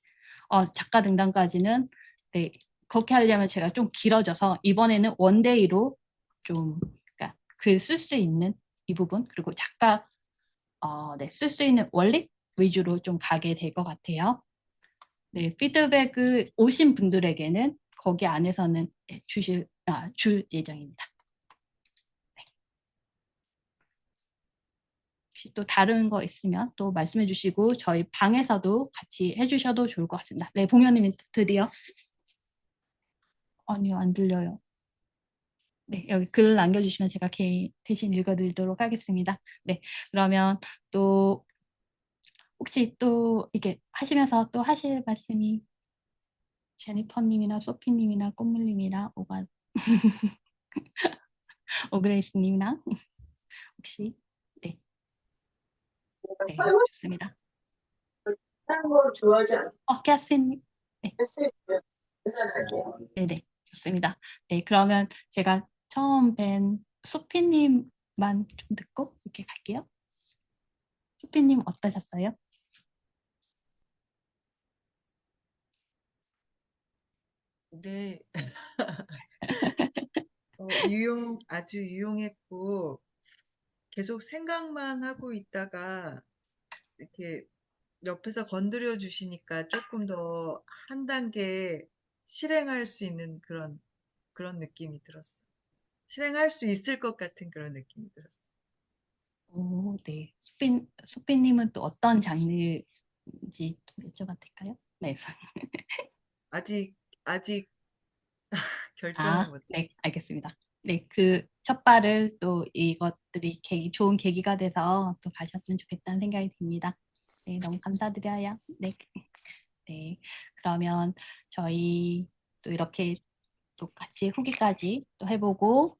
작가 등단까지는 네, 그렇게 하려면 제가 좀 길어져서 이번에는 원데이로 좀 그러니까 글 쓸 수 있는 이 부분 그리고 작가 네, 쓸 수 있는 원리 위주로 좀 가게 될 것 같아요. 네, 피드백을 오신 분들에게는 거기 안에서는 네, 줄 예정입니다. 혹시 또 다른 거 있으면 또 말씀해 주시고 저희 방에서도 같이 해주셔도 좋을 것 같습니다. 네, 봉현님 드디어. 아니요, 안 들려요. 네, 여기 글 남겨주시면 제가 대신 읽어드리도록 하겠습니다. 네, 그러면 또 혹시 또 이게 하시면서 또 하실 말씀이 제니퍼님이나 소피님이나 꽃물님이나 오그레이스님이나 혹시 네, 네, 좋습니다. 하는 걸 좋아하지 않는 캐스님, 네, 헬스를 대단할게요. 네네, 좋습니다. 네, 그러면 제가 처음 뵌 소피님만 좀 듣고 이렇게 갈게요. 소피님 어떠셨어요? 네. 아주 유용했고, 계속 생각만 하고 있다가, 이렇게 옆에서 건드려 주시니까 조금 더 한 단계 실행할 수 있는 그런 느낌이 들었어. 실행할 수 있을 것 같은 그런 느낌이 들었어. 오, 네. 소피님은 또 어떤 장르인지 좀 여쭤봐도 될까요? 네. 아직 결정을 아, 네, 못했어. 알겠습니다. 네, 그 첫발을 또 이것들이 좋은 계기가 돼서 또 가셨으면 좋겠다는 생각이 듭니다. 네, 너무 감사드려요. 네, 네. 그러면 저희 또 이렇게 또 같이 후기까지 또 해보고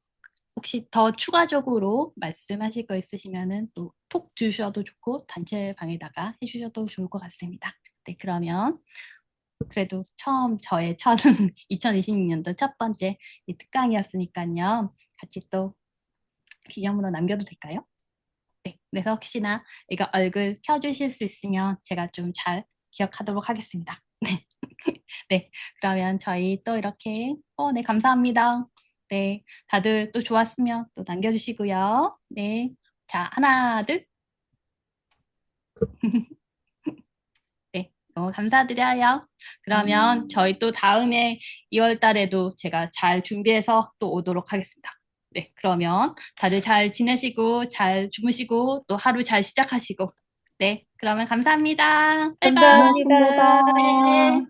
혹시 더 추가적으로 말씀하실 거 있으시면은 또 톡 주셔도 좋고 단체방에다가 해주셔도 좋을 것 같습니다. 네, 그러면 그래도 저의 첫 2026년도 첫 번째 이 특강이었으니까요. 같이 또 기념으로 남겨도 될까요? 네, 그래서 혹시나 이거 얼굴 켜주실 수 있으면 제가 좀 잘 기억하도록 하겠습니다. 네, 네, 그러면 저희 또 이렇게 네, 감사합니다. 네, 다들 또 좋았으면 또 남겨주시고요. 네, 자, 하나, 둘. 네, 너무 감사드려요. 그러면 저희 또 다음에 2월 달에도 제가 잘 준비해서 또 오도록 하겠습니다. 네, 그러면 다들 잘 지내시고 잘 주무시고 또 하루 잘 시작하시고 네, 그러면 감사합니다. 바이바이. 감사합니다. 고맙습니다. 네.